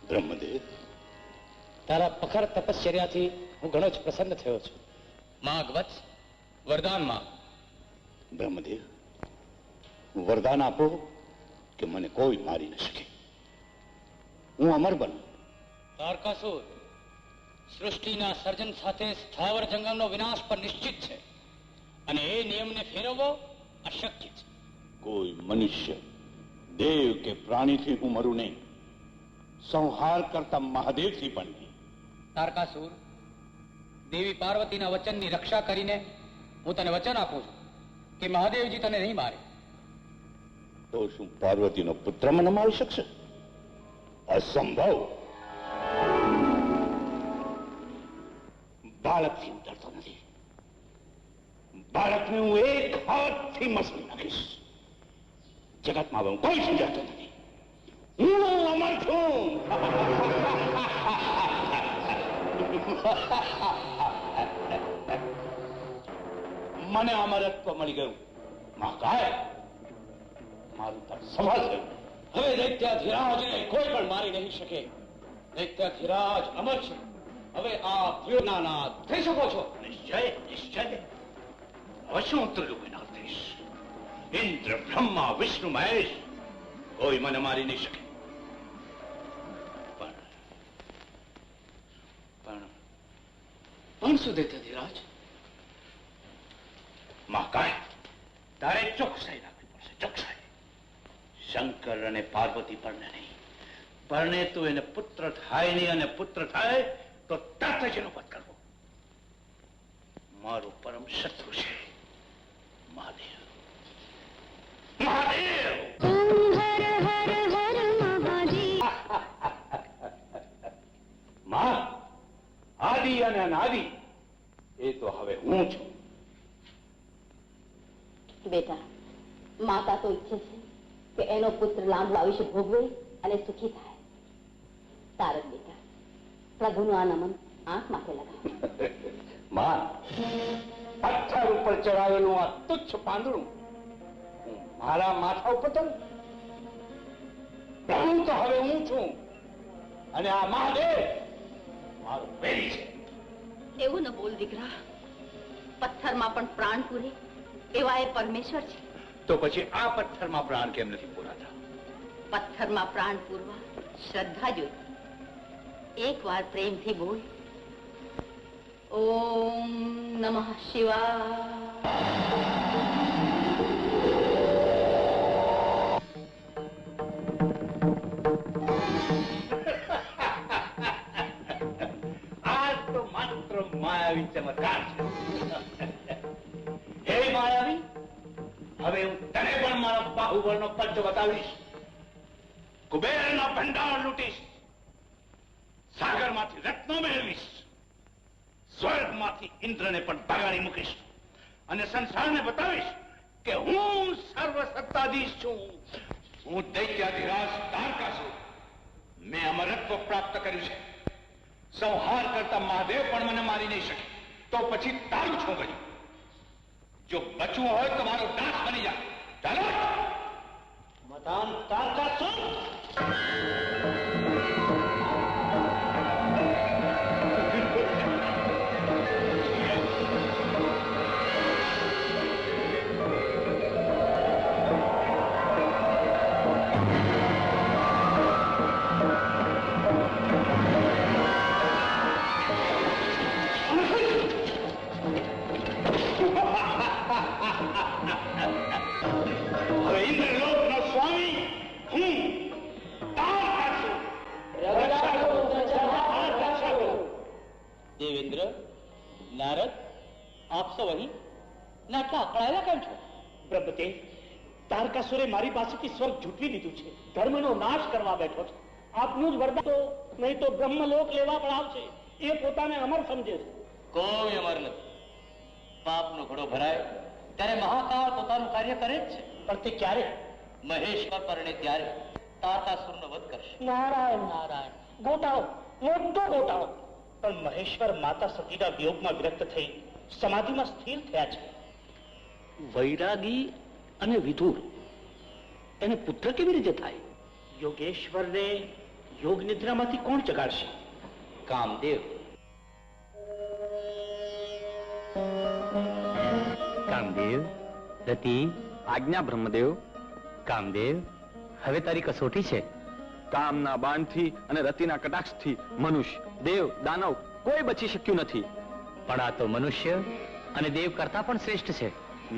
બ્રહ્મદેવ, તારા પખર તપશ્ચર્યાથી હું ઘણો જ પ્રસન્ન થયો છું. માંગ વત્સ, વરદાન માંગ. બ્રહ્મદેવ, વરદાન આપો કે મને કોઈ મારી ન શકે, હું અમર બનું. તારકાસુર, સૃષ્ટિના સર્જન સાથે સ્થાવર જંગમનો વિનાશ પર નિશ્ચિત છે અને એ નિયમને ફેરવવો અશક્ય છે. કોઈ મનુષ્ય, દેવ કે પ્રાણીથી હું મરું નહીં, સંહાર કરતા મહાદેવથી પણ નહીં. તારકાસુર, દેવી પાર્વતીના વચનની રક્ષા કરીને હું તને વચન આપું છું કે મહાદેવજી તને નહીં મારે. તો શું પાર્વતીનો પુત્ર મને મારી શકશે? અસંભવ. બાળકથી ડરતો નથી. બાળકને હું એક હાથથી મસળી નાખીશ. જગતમાં હું કોઈ સમજાતો નથી. હું અમર છું. મને અમરત્વ મળી ગયું. મહાકાય, મારું તપ સફળ થયું. હવે દૈત્યાધિરાજને કોઈ પણ મારી નહીં શકે. દૈત્યાધિરાજ અમર છે. હવે આ દ્યોનાનાથ થઈ શકો છો. નિશ્ચય, નિશ્ચય. અવશ્ય હું ત્રિલોકનાથ થઈશ. ઇન્દ્ર, બ્રહ્મા, વિષ્ણુ, મહેશ કોઈ મને મારી નહીં શકે. પણ શું દેતા ધીરાજ? મહાકાય, તારે ચોકસાઈ રાખવી પડશે, ચોકસાઈ. શંકર અને પાર્વતી પરણે નહીં, પરણે તો એને પુત્ર થાય નહીં, અને પુત્ર થાય તો તરત જ એનો વધ કરવો. મારો પરમ શત્રુ છે મહાદેવ. મહાદેવ! માં, આદિ અને અનાદિ એ તો હવે હું છું. બેટા, માતા તો ઈચ્છે છે કે એનો પુત્ર લાંબુ આયુષ્ય ભોગવે અને સુખી થાય. તારક બેટા, પ્રભુનું આ નમન આંખ માથે લગાવ. માં, પથ્થર ઉપર ચડાવેલું આ તુચ્છ પાંદડું હું મારા માથા ઉપર ચડું? પ્રભુ તો હવે હું છું, અને આ મહાદેવ મારો વેરી છે. એવું ન બોલ દીકરા. પથ્થરમાં પણ પ્રાણ પૂરે એવા એ પરમેશ્વર છે. તો પછી આ પથ્થરમાં પ્રાણ કેમ નથી પૂરાતા? પથ્થરમાં પ્રાણ પૂરવા શ્રદ્ધા જોઈ. એક વાર પ્રેમથી બોલ, ઓમ નમઃ શિવાય. આ તો માત્ર માયાવી ચમત્કાર છે. હે માયાવી, હવે હું તને પણ મારા બાહુબળનો પંચ બતાવીશ. કુબેરના ભંડાર લૂટીશ, સાગરમાંથી રત્નો મેળવીશ, સ્વર્ગમાંથી ઇન્દ્રને પણ ભગાડી મૂકીશ, અને સંસારને બતાવીશ કે હું સર્વસત્તાધીશ છું. હું દૈત્યાધિરાજ તારકાસુર, મેં અમરત્વ પ્રાપ્ત કર્યું છે. સંહાર કરતા મહાદેવ પણ મને મારી નહીં શકે, તો પછી તારું શું કર્યું? જો બચવું હોય તો મારો દાસ બની જા. ચાલો મદાન તારકાસુર. હવે ઇન્દ્રલોકનો સ્વામી હું તારકાસુર. દેવેન્દ્ર, નારદ, આપ સૌ અહીં આટલા અકળાયેલા કેમ છો? બ્રહ્મદેવ, તારકાસુરે મારી પાસેથી સ્વર્ગ ઝૂંટવી લીધું છે, ધર્મનો નાશ કરવા બેઠો છે. આપનું જ વરદાન તો નહીં તો બ્રહ્મલોક લેવા પણ આવશે. એ પોતાને અમર સમજે છે. કોઈ અમર નથી. પાપનો ઘડો ભરાય ત્યારે મહાકાળ પોતાનું કાર્ય કરે જ છે. પણ તે ક્યારે? મહેશ્વર પરણે ત્યારે તારકાસુરનો વધ કરશે. નારાયણ નારાયણ, ગોટાળો, મોટો ગોટાળો. પણ મહેશ્વર માતા સતીના વિયોગમાં વિરક્ત થઈ સમાધિમાં સ્થિર થયા છે. વૈરાગી અને વિધુર, એને પુત્ર કેવી રીતે થાય? યોગેશ્વરને યોગ નિદ્રામાંથી કોણ જગાડશે? કામદેવ. કામદેવ, રતિ, આજ્ઞા બ્રહ્મદેવ. કામદેવ, હવે તારી કસોટી છે. કામના બાણથી અને રતિના કટાક્ષથી મનુષ્ય, દેવ, દાનવ કોઈ બચી શક્યું નથી. પણ આ તો મનુષ્ય અને દેવ કરતા પણ શ્રેષ્ઠ છે.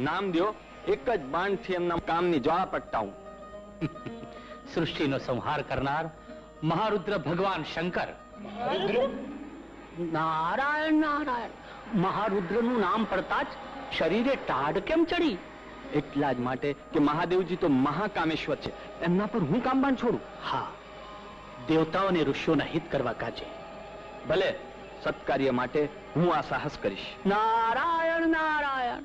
નામ દ્યો, એક જ બાણથી એમના કામની જ્વાળા પ્રગટાવું. સૃષ્ટિનો સંહાર કરનાર મહારુદ્ર ભગવાન શંકર. નારાયણ નારાયણ, મહારુદ્રનું નામ પડતા જ શરીરે ટાઢ કેમ ચડી? એટલા જ માટે કે મહાદેવજી તો મહાકામેશ્વર છે, એમના પર હું કામબાણ છોડું? હા, દેવતાઓ અને ઋષિઓના હિત કરવા કાજે. ભલે, સત્કાર્ય માટે હું આ સાહસ કરીશ. નારાયણ નારાયણ.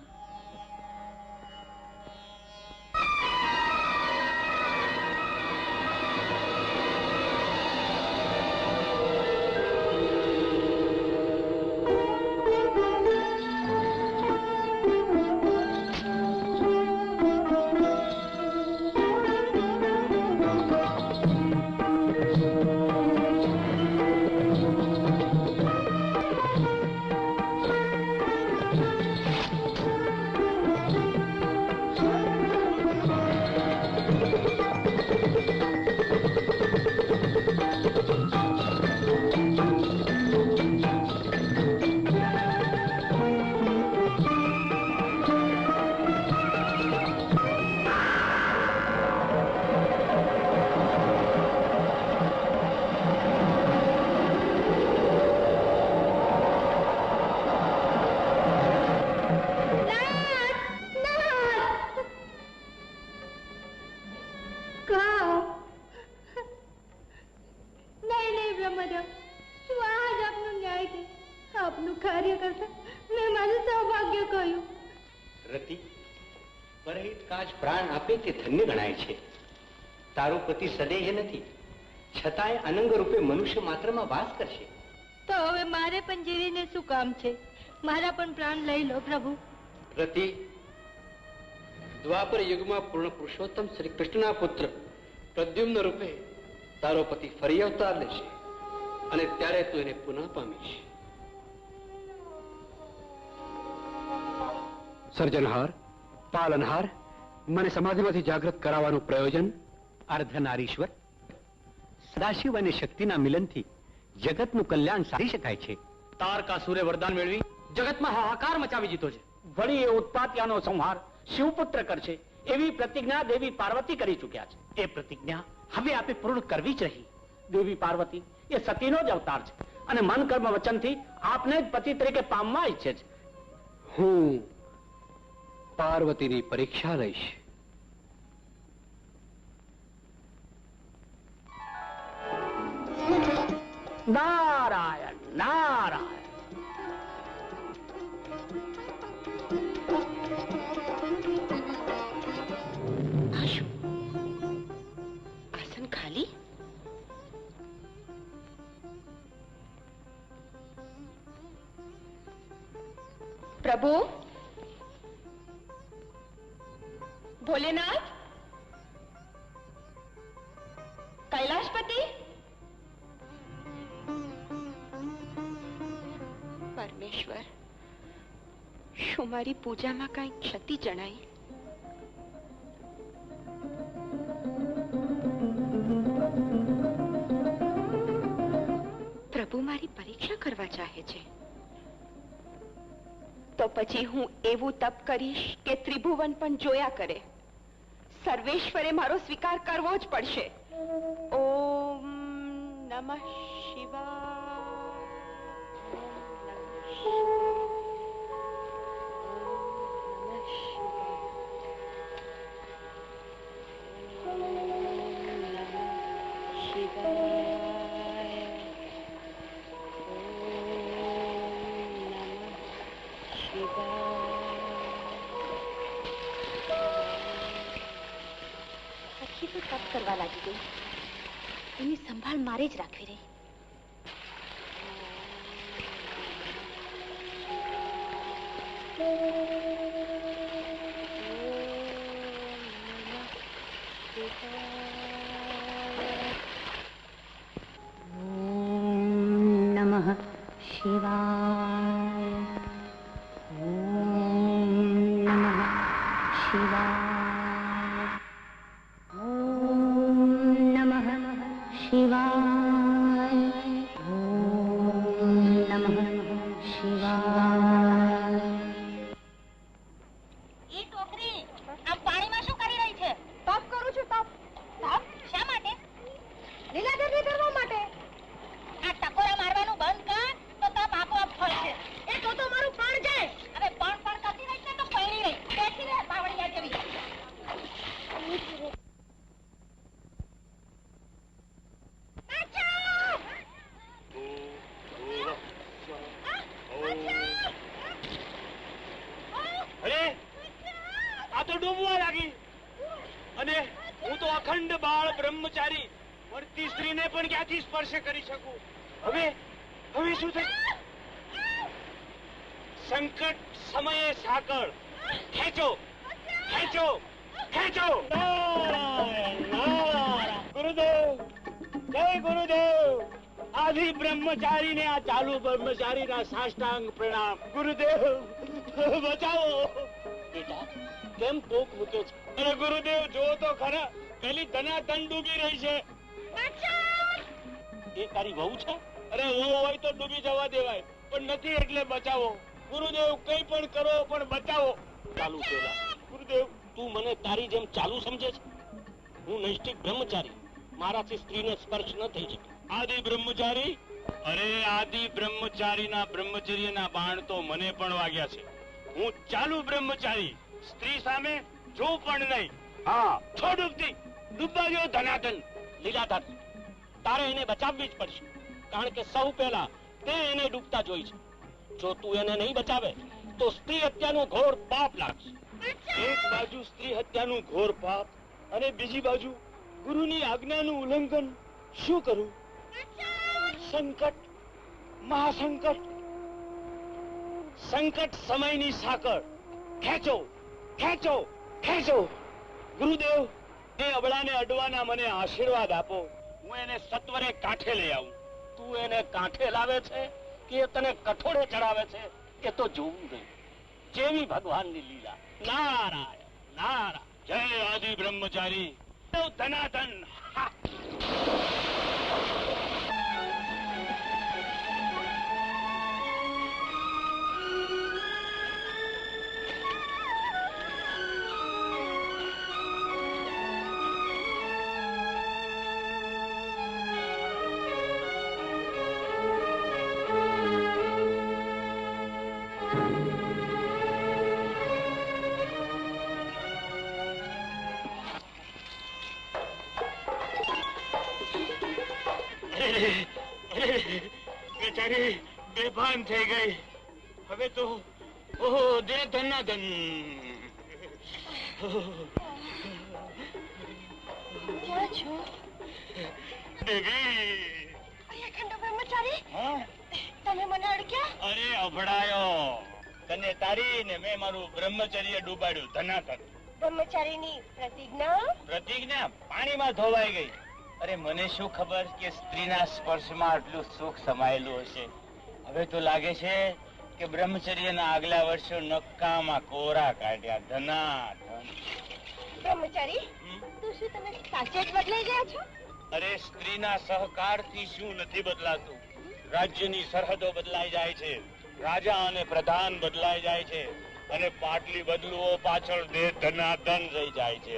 કાર્ય કરતા મેં મારું સૌભાગ્ય કહ્યું. રતિ, પરહિત કાજ પ્રાણ આપે તે ધન્ય ગણાય છે. તારો પતિ સદેહ નથી, છતાંય અનંગ રૂપે મનુષ્ય માત્રમાં વાસ કરશે. તો હવે મારે પણ જીવીને શું કામ છે? મારા પણ પ્રાણ લઈ લો પ્રભુ. રતિ, દ્વાપર યુગમાં પૂર્ણ પુરુષોત્તમ શ્રી કૃષ્ણના પુત્ર પ્રદ્યુમ્ન રૂપે તારો પતિ ફરી અવતાર લેશે અને ત્યારે તું એને પુનઃ પામીશ. સર્જનહાર, પાલનહાર, મને સમાધિમાંથી જાગૃત કરાવવાનું પ્રયોજન. અર્ધનારીશ્વર, સદાશિવ અને શક્તિના મિલનથી જગતનું કલ્યાણ સાધી શકાય છે. તારકાસુરે વરદાન મેળવી જગતમાં હાહાકાર મચાવી દીધો છે. વળી એ ઉત્પાત્યાનો સંહાર શિવપુત્ર કરશે એવી પ્રતિજ્ઞા દેવી પાર્વતી કરી ચૂક્યા છે. એ પ્રતિજ્ઞા હવે આપે પૂર્ણ કરવી જ રહી. દેવી પાર્વતી એ સતીનો જ અવતાર છે અને મન કર્મ વચનથી આપને જ પતિ તરીકે પામવા ઈચ્છે છે. હું પાર્વતીની પરીક્ષા લઈશ. નારાયણ નારાયણ. આસન ખાલી? પ્રભુ, ભોલેનાથ, કૈલાશપતિ, પરમેશ્વર, શું મારી પૂજામાં કઈ ક્ષતિ જણાય? પ્રભુ મારી પરીક્ષા કરવા ચાહે છે. તો પછી હું એવું તપ કરીશ કે ત્રિભુવન પણ જોયા કરે. સર્વેશ્વરે મારો સ્વીકાર કરવો જ પડશે. ઓમ નમઃ શિવાય. કરવા લાગી ગઈ. એની સંભાળ મારે જ રાખવી રહી. નમઃ શિવાય. નમઃ શિવાય. શિવાય. નમઃ શિવાય. એ ટોકરી આ પાણીમાં શું કરી રહી છે? તપ કરું છું. તપ? તપ શા માટે? લીલાધરને કરવા માટે. આ ટકોરા મારવાનું બંધ કર તો તપ આપોઆપ ફળશે. એ તો મારું પણ જાય. હવે પણ કરતી રહી છે તો પૈણી રહી. બેસી રહે બાવળિયા જેવી. અરે આ તો ડૂબવા લાગી અને હું તો અખંડ બાળ બ્રહ્મચારી વર્તી સ્ત્રીને પણ ક્યાંથી સ્પર્શ કરી શકું? હવે હવે શું થાય? સંકટ સમયે સાકળ ખેંચો ખેંચો ખેંચો. ગુરુદેવ, જય ગુરુદેવ. આદિ બ્રહ્મચારી ને આ ચાલુ બ્રહ્મચારી ના સાષ્ટાંગ પ્રણામ. ગુરુદેવ બચાવો. બેટા કેમ પોક મૂકે છે? અરે ગુરુદેવ જો તો ખરા, પેલી ધનાધન ડૂબી રહી છે. એ તારી વહુ છે? અરે વહુ હોય તો ડૂબી જવા દેવાય, પણ નથી એટલે બચાવો. ગુરુદેવ કઈ પણ કરો પણ બચાવો. ચાલુ પેલા ગુરુદેવ, તું મને તારી જેમ ચાલુ સમજે છે? હું નૈષ્ઠિક બ્રહ્મચારી, મારાથી સ્ત્રીને સ્પર્શ ન થઈ શકે. આદિ બ્રહ્મચારી? અરે આદિ બ્રહ્મચારીના બ્રહ્મચર્યના બાણ તો મને પણ વાગ્યા છે. હું ચાલુ બ્રહ્મચારી, સ્ત્રી સામે જો પણ નહીં. હા છો ડૂબતી, ડૂબવા ગયો ધનાધન. લીલાધર, તારે એને બચાવવી જ પડશે, કારણ કે સૌ પહેલા તે એને ડૂબતા જોઈ છે. જો તું એને નહીં બચાવે તો સ્ત્રી હત્યાનું ઘોર પાપ લાગશે. એક બાજુ સ્ત્રી હત્યાનું ઘોર પાપ અને બીજી બાજુ ગુરુની આજ્ઞાનું ઉલ્લંઘન. શું કરું? સંકટ, મહાસંકટ. સંકટ સમયની સાંકળ. ખેંચો, ખેંચો, ખેંચો. ગુરુદેવ, એ અબળાને અડવાના મને આશીર્વાદ આપો. હું એને સત્વરે કાંઠે લઈ આવું. તું એને કાંઠે લાવે છે કે તને કઠોળે ચડાવે છે એ તો જોવું નહીં. જેવી ભગવાનની લીલા. નારાયણ નારાયણ. જય આદિ બ્રહ્મચારી. ધનાધન. બેચારી બેભાન થઈ ગઈ. હવે તો ઓહો દે ધનાધન. ક્યાં છો દેવી? અખંડ બ્રહ્મચારી, તમે મને અડક્યા? અરે અભડાયો તને તારી ને મેં મારું બ્રહ્મચર્ય ડૂબાડ્યું. ધનાધન. બ્રહ્મચારીની પ્રતિજ્ઞા? પ્રતિજ્ઞા પાણીમાં ધોવાઈ ગઈ. અરે મને શું ખબર કે સ્ત્રીના સ્પર્શમાં આટલું સુખ સમાયેલું હશે. હવે તો લાગે છે કે બ્રહ્મચર્યના આગલા વર્ષો નક્કામાં કોરા કાઢ્યા. ધનાધન. બ્રહ્મચારી, તો શું તમે સાચે જ બદલાઈ ગયા છો? અરે સ્ત્રીના સહકારથી શું નથી બદલાતું? રાજ્યની સરહદો બદલાઈ જાય છે, રાજા અને પ્રધાન બદલાઈ જાય છે, અને પાટલી બદલુઓ પાછળ દે ધનાધન થઈ જાય છે.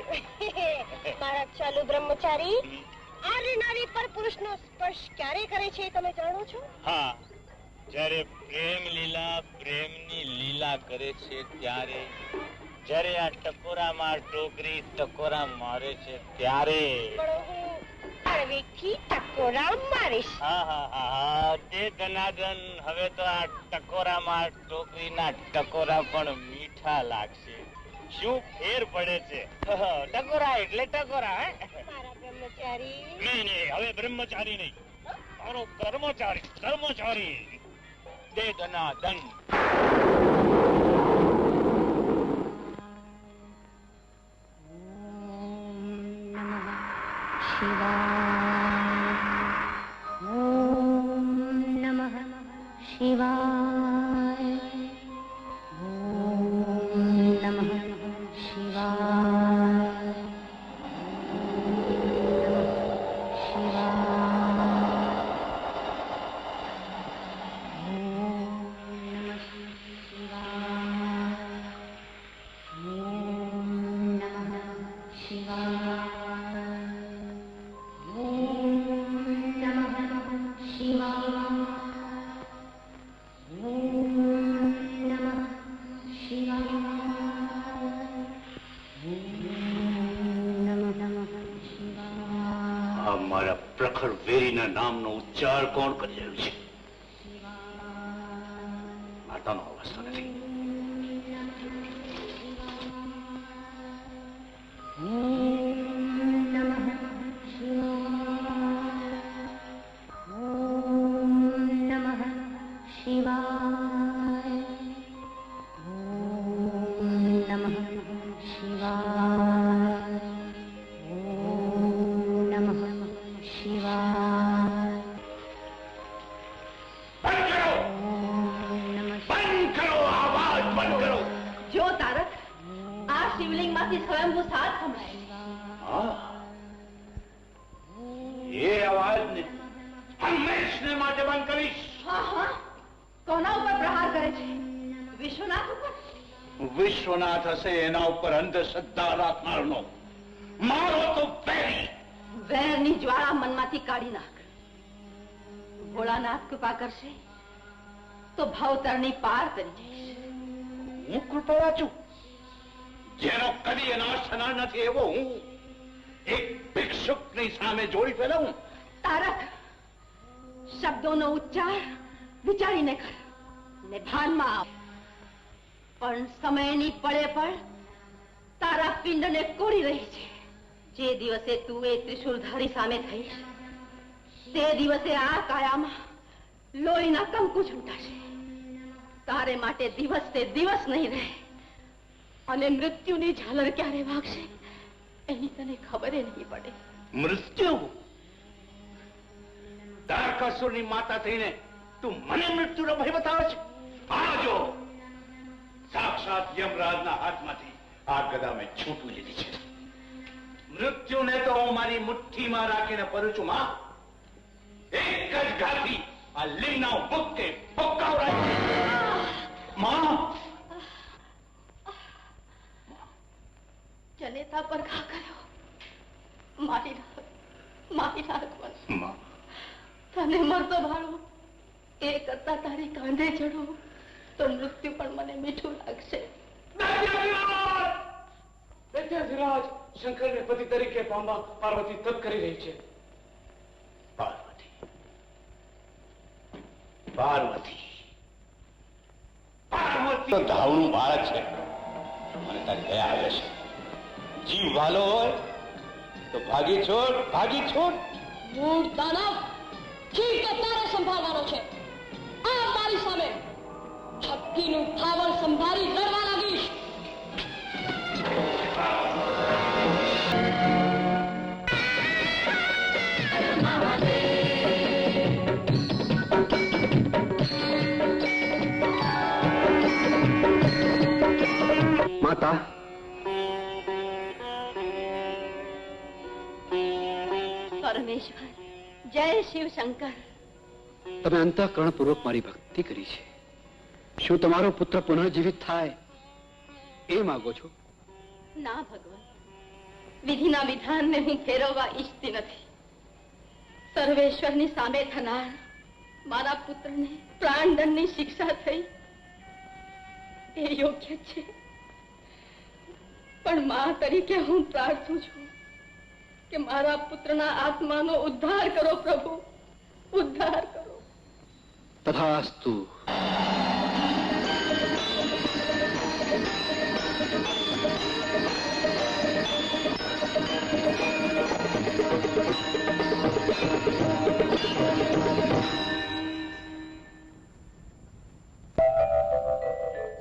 મારા ચાલુ બ્રહ્મચારી, આરી નારી પર પુરુષનો સ્પર્શ ક્યારે કરે છે તમે જાણો છો? હા, જ્યારે પ્રેમ લીલા પ્રેમની લીલા કરે છે ત્યારે. જ્યારે આ ટકોરામાં ટોકરી ટકોરા મારે છે ત્યારે. ટકોરા મારીશ. હા હા હા તે ધનાધન. હવે તો આ ટકોરામાં ટોકરીના ટકોરા પણ મીઠા લાગશે. શું ફેર પડે છે? ટકોરા એટલે ટકોરા. બ્રહ્મચારી નહીં નહીં, હવે બ્રહ્મચારી નહીં, મારો કર્મચારી. કર્મચારી દે ધનાધન. મારા પ્રખર વેરીના નામનો ઉચ્ચાર કોણ કરી રહ્યું છે? માતાનો અવાજ તો નથી. વિશ્વનાથ હશે એના ઉપર અંધશ્રદ્ધા રાખનારનો. મારો તો વેરી. વેરની જ્વાળા મનમાંથી કાઢી નાખ. ભોળાનાથ કૃપા કરશે તો ભાવતરની પાર કરી જઈશ. હું કૃપા છું જેનો કદી નાશ થનાર નથી એવો હું એક ભિક્ષુકની સામે જોડી ફેલાવું. તારક, શબ્દોનો ઉચ્ચાર વિચારીને કર. ને ભાનમાં આવ. પણ સમયની પડે પણ તારા પિંડને કોરી રહી છે. જે દિવસે તું એ ત્રિશુલધારી સામે થઈશ તે દિવસે આ કાયામાં લોહીના કંકુ છૂટાશે. તારે માટે દિવસ તે દિવસ નહીં રહે અને મૃત્યુની ઝાલર ક્યારે વાગશે એની તને ખબર નહીં પડે. મૃત્યુ? તારકાસુરની માતા થઈને તું મને મૃત્યુનો ભય બતાવે છે? આ જો સાક્ષાત યમરાજના હાથમાંથી આ ગદા મેં છૂટું લીધી છે. મૃત્યુને તો હું મારી મુઠ્ઠીમાં રાખીને પરું છું માં. એક જ ઘાથી આ લિંગના ભૂકે પકાવરાય માં. જનેતા પર ઘા કર્યો. મારી નાખ તને મરતો ભાડું એ કરતા તારી કાંધે ચડું તો મૃત્યુ પણ મને મીઠું લાગશે. દૈત્યાધિરાજ શંકરને પતિ તરીકે પામવા પાર્વતી તપ કરી રહી છે. પાર્વતી તો ધાવનું બાળક છે. મને તારી દયા આવે છે. જીવ વાલો હોય તો ભાગી છોડ, ભાગી છોડ. મૂળ દાનવ જીવ તો તારે સંભાળવાનો છે. આ તારી સામે છક્કીનું ઠાવલ સંભાળી લડવા લાગીશ. માતા, પરમેશ્વર, જય શિવ શંકર. તમે અંતઃકરણપૂર્વક મારી ભક્તિ કરી છે. શું તમારો પુત્ર પુનઃજીવિત થાય એ માંગો છો? ના ભગવાન, વિધિના વિધાનને હું ફેરવવા ઈચ્છતી નથી. સર્વેશ્વરની સામે થનાર મારા પુત્રને પ્રાણદંડની શિક્ષા થઈ એ યોગ્ય છે. પણ માં તરીકે હું પ્રાર્થું છું કે મારા પુત્રના આત્માનો ઉદ્ધાર કરો પ્રભુ, ઉદ્ધાર કરો. તથાસ્તુ.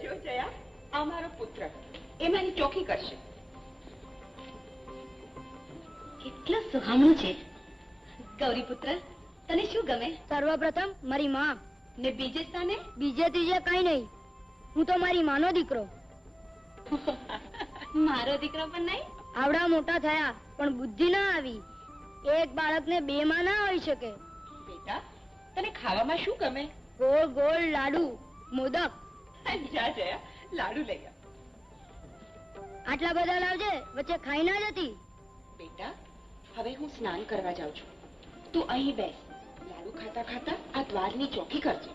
જો જયા, આ મારો પુત્ર એમાંની ચોખી કરશે. કેટલું સુહામણું છે. ગૌરી પુત્ર, તને શું ગમે? સર્વપ્રથમ મારી માં, ને બીજે સ્થાને? બીજે ત્રીજે કઈ નહીં. હું તો મારી માનો દીકરો. મારો દીકરો પણ નહીં? આવડા મોટા થયા પણ બુદ્ધિ ના આવી. એક બાળકને બે માં ના હોઈ શકે. બેટા, તને ખાવામાં શું ગમે? ગોળ ગોળ લાડુ, મોદક. જા જયા, લાડુ લઈ આવ. આટલા બધા લાવજે, વચ્ચે ખાઈ ના જતી. બેટા, હવે હું સ્નાન કરવા જાઉં છું. તું અહીં બેસ. લાડુ ખાતા ખાતા આ દ્વારની ચોખી કરજો.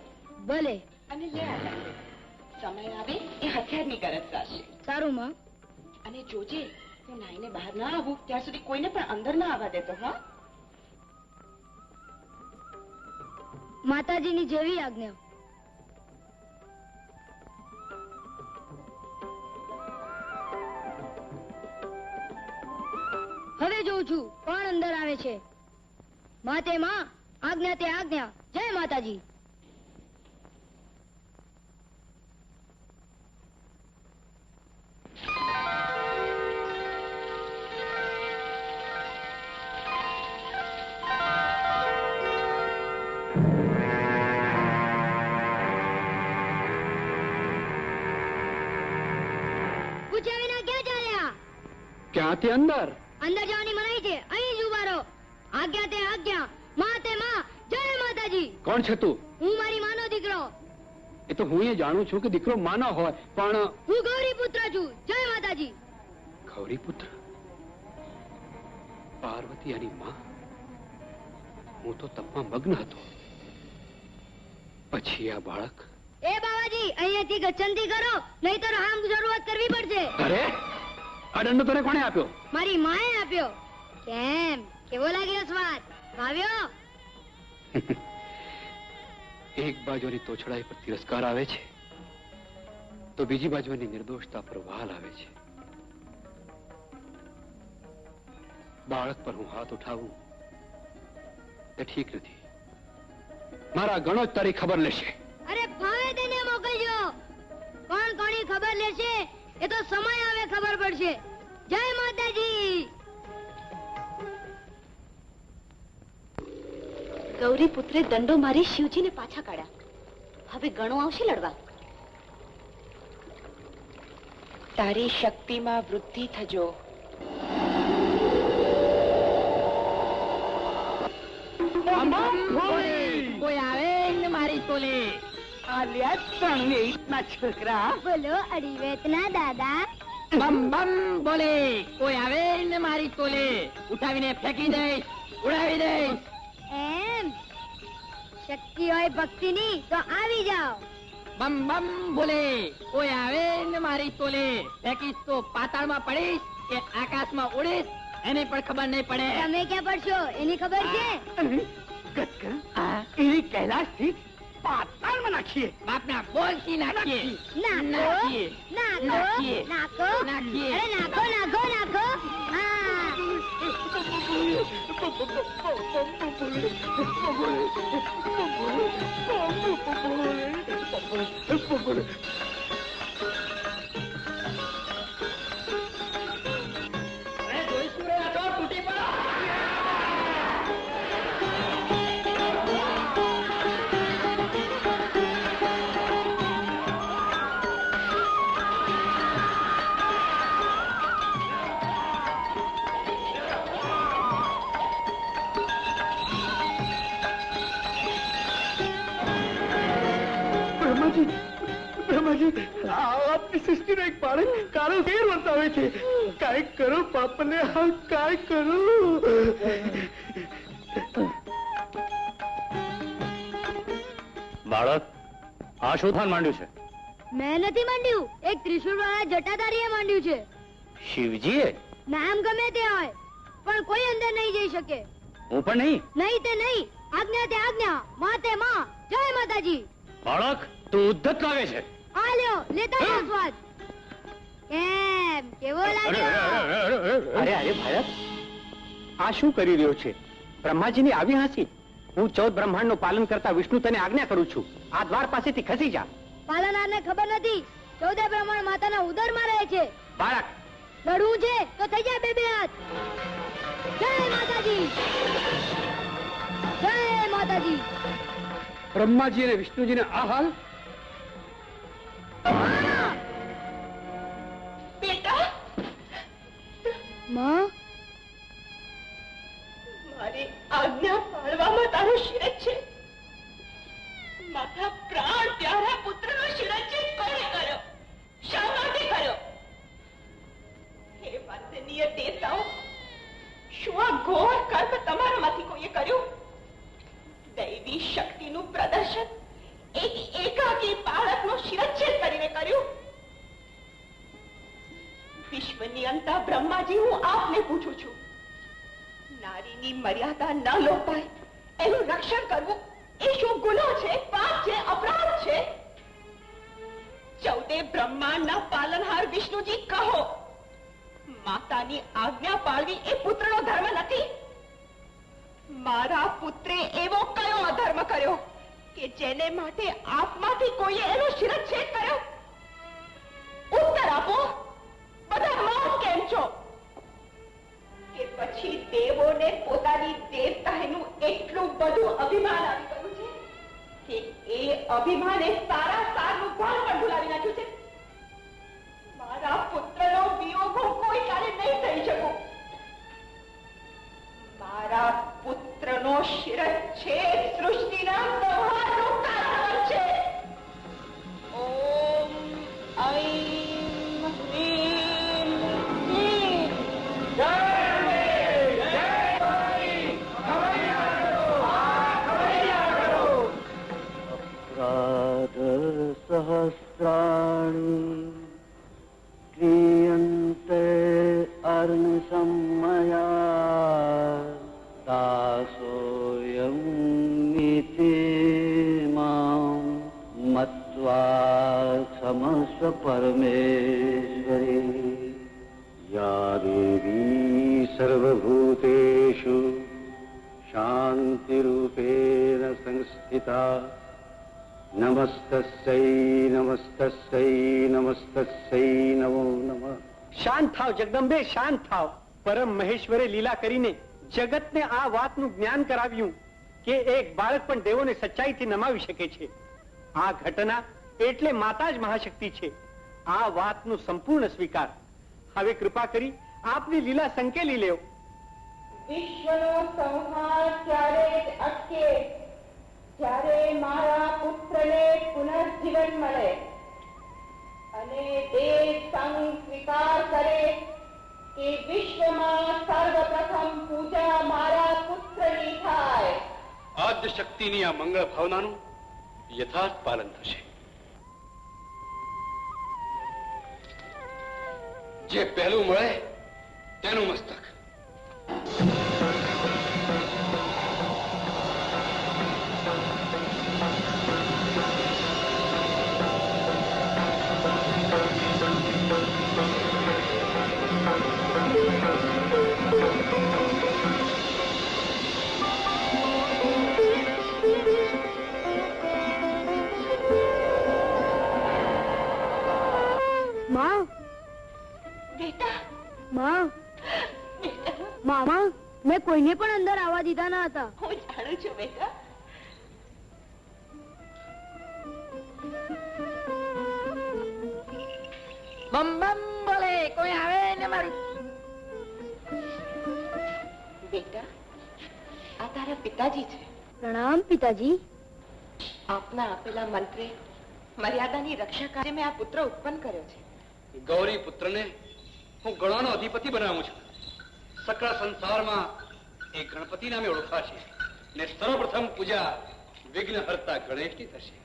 ભલે. અને લે આ લાડુ. સમય આવે એ હથિયારની ગરજ થશે. સારું માં. અને જોજે, હું નાઈને બહાર ના આવું ત્યાં સુધી કોઈને પણ અંદર ના આવવા દેતો. હા, માતાજીની જેવી આજ્ઞા. હવે જોઉં છું કોણ અંદર આવે છે. માતે માં, આજ્ઞા તે આજ્ઞા. જય માતાજી. પૂછ્યા વિના ક્યાં ચાલ્યા? ક્યાંથી અંદર? અંદર જવાની મનાઈ છે. અહીં જ ઉભા રહો. આજ્ઞા તે આજ્ઞા. માં તે માં. જય માતાજી. કોણ છે તું? હું મારી માનો દીકરો. એ તો હું એ જાણું છું કે દીકરો માનો હોય, પણ હું ગૌરી પુત્ર છું. જય માતાજી. ગૌરી પુત્ર? પાર્વતી એની માં? હું તો તપમાં મગ્ન હતો. પછી આ બાળક? એ બાવાજી, અહીંયાથી ગચ્છંતી કરો, નહીતર આમ શરૂઆત કરવી પડશે. અરે, આ દંડો તને કોણે આપ્યો? મારી માએ આપ્યો. કેમ, કેવો લાગ્યો સ્વાદ? ભાવ્યો? એક બાજુની તોછડાઈ પર તિરસ્કાર આવે છે તો બીજી બાજુની નિર્દોષતા પર વહાલ આવે છે. બાળક પર હું હાથ ઉઠાવું એ ઠીક નથી. મારા ગણો જ તારી ખબર લેશે. અરે ફાવે તેને મોકલજો. કોણ કોની ખબર લેશે એ તો સમય આવે ખબર પડશે. જય માતાજી. ગૌરી પુત્રે દંડો મારી શિવજીને પાછા કાઢ્યા. હવે ગણો આવશે લડવા. તારી શક્તિમાં વૃદ્ધિ થજો. કોઈ આવે ને મારી તોલે. આલ્યા ત્રણેયના છોકરા. બોલો અડીવેતના દાદા. બમ બમ બોલે. કોઈ આવે ને મારી તોલે. ઉઠાવીને ફેંકી દઈશ, ઉડાવી દઈશ. એમ શક્તિ હોય ભક્તિની તો આવી જાઓ. બમ બમ બોલે. કોઈ આવે ને મારી તોલે. ફેંકીશ તો પાતાળમાં પડીશ કે આકાશમાં ઉડીશ એની પણ ખબર નહીં પડે. તમે ક્યાં પડશો એની ખબર છે? એની કૈલાશ થી પાતાળમાં નાખીએ. બાપના બોલથી નાખીએ. નાખીએ. નાખીએ. નાખો. નાખીએ. અરે નાખો નાખો નાખો. આપની સૃષ્ટિનો એક બાળક કાળો ફેર વર્તાવે છે. કાંઈક કરો બાપને. હા કાંઈક કરો. બાળક આ શું થાન માંડ્યું છે? મેં નથી માંડ્યું. એક ત્રિશુળ વાળા જટાધારીએ માંડ્યું છે. શિવજીએ? નામ ગમે તે હોય પણ કોઈ અંદર નહીં જઈ શકે. હું પણ નહીં? નહીં તે નહીં. આજ્ઞા તે આજ્ઞા. માં તે માં. જય માતાજી. બાળક તું ઉદ્ધત લાગે છે. આ લ્યો લેતા જાઓ સ્વાદ. કેમ કેવો લાગ્યો? અરે અરે ભારત, આ શું કરી રહ્યો છે? બ્રહ્માજીની આવી હાંસી. હું 14 બ્રહ્માંડનું પાલન કરતા વિષ્ણુ તને આજ્ઞા કરું છું. આ દ્વાર પાસેથી ખસી જા. પાલનહારને ખબર નથી 14 બ્રહ્માંડ માતાના ઉદરમાં રહે છે. બાળક લડવું છે તો થઈ જાય બે બે હાથ. જય માતાજી. જય માતાજી. બ્રહ્માજી અને વિષ્ણુજીને આ હાલ. બેટા, માં મારી આજ્ઞા પાળવામાં તારો શિરચ્છેદ છે. મારા પ્રાણ પ્યારા પુત્રનો શિરચ્છેદ કોણે કર્યો? શા માટે કર્યો? હે વાત્સલ્ય દેવતાઓ, શું આ ઘોર કર્મ તમારામાંથી કોઈએ કર્યું? દૈવી શક્તિનું પ્રદર્શન એક એકાકી બાળકનો શિરચ્છેદ કરીને કર્યું. વિશ્વની અંતા બ્રહ્માજી, હું આપને પૂછું છું, નારીની મર્યાદા ન લોપાય એનું રક્ષણ કરવું એ શું ગુનો છે, પાપ છે, અપરાધ છે? 14 બ્રહ્માંડના પાલનહાર વિષ્ણુજી, કહો, માતાની આજ્ઞા પાળવી એ પુત્રનો ધર્મ નથી? મારા પુત્રે એવો કયો અધર્મ કર્યો કે જેને માટે આપમાંથી કોઈએ એનો શિરચ્છેદ કર્યો? ઉત્તર આપો. બધા મૌન કેમ છો? કે પછી દેવોને પોતાની દેવતાનું એટલું બધું અભિમાન આવી ગયું છે કે એ અભિમાને સારા સારનું ભાન પણ ભૂલાવી નાખ્યું છે. મારા પુત્રનો વિયોગ હું કોઈ કાલે નહીં થઈ શકું. મારા પુત્રનો શિરચ્છેદ સૃષ્ટિના સંહારનું કારણ છે. ઓમ ઐમ હ્રીમ ક્લીમ. જય સહસ્રાણિ ક્રિયન્તે અર્ણસમયા દાસોયમ ઇતિ મા स्वार्थमस्व परमेश्वरे या देवी सर्वभूतेषु शान्तिरूपेण संस्थिता नमस्तस्यै नमस्तस्यै नमस्तस्यै नमो नमः। શાંત થાવ જગદંબે, શાંત થાવ. પરમ મહેશ્વરે લીલા કરીને જગતને આ વાતનું જ્ઞાન કરાવ્યું કે એક બાળક પણ દેવોને સચ્ચાઈથી નમાવી શકે છે. આ ઘટના એટલે માતા જ મહાશક્તિ છે. આ વાતનું સંપૂર્ણ સ્વીકાર. હવે કૃપા કરી આપની લીલા સંકેલી લેવો. વિશ્વનો સંહાર ત્યારે જ અટકે જ્યારે મારા પુત્રને પુનર્જીવન મળે અને દેવ સંગ સ્વીકાર કરે કે વિશ્વમાં સર્વપ્રથમ પૂજા મારા પુત્રની થાય. આદ્ય શક્તિની આ મંગળ ભાવનાનું યથાર્થ પાલન થશે. જે પહેલું મળે તેનું મસ્તક. મામા, મેં કોઈને પણ અંદર આવવા દીધા ના હતા. હું જાણું છું બેટા. બમ બમ બોલે, કોઈ આવે ને મારું. બેટા, આ તારા પિતાજી છે. પ્રણામ પિતાજી. આપના આપેલા મંત્રે મર્યાદાની રક્ષા કાર્ય મેં આ પુત્ર ઉત્પન્ન કર્યો છે. ગૌરી પુત્રને હું ગણોનો અધિપતિ બનાવું છું. સકળ સંસારમાં એ ગણપતિ નામે ઓળખાશે ને સર્વપ્રથમ પૂજા વિઘ્નહર્તા ગણેશની થશે.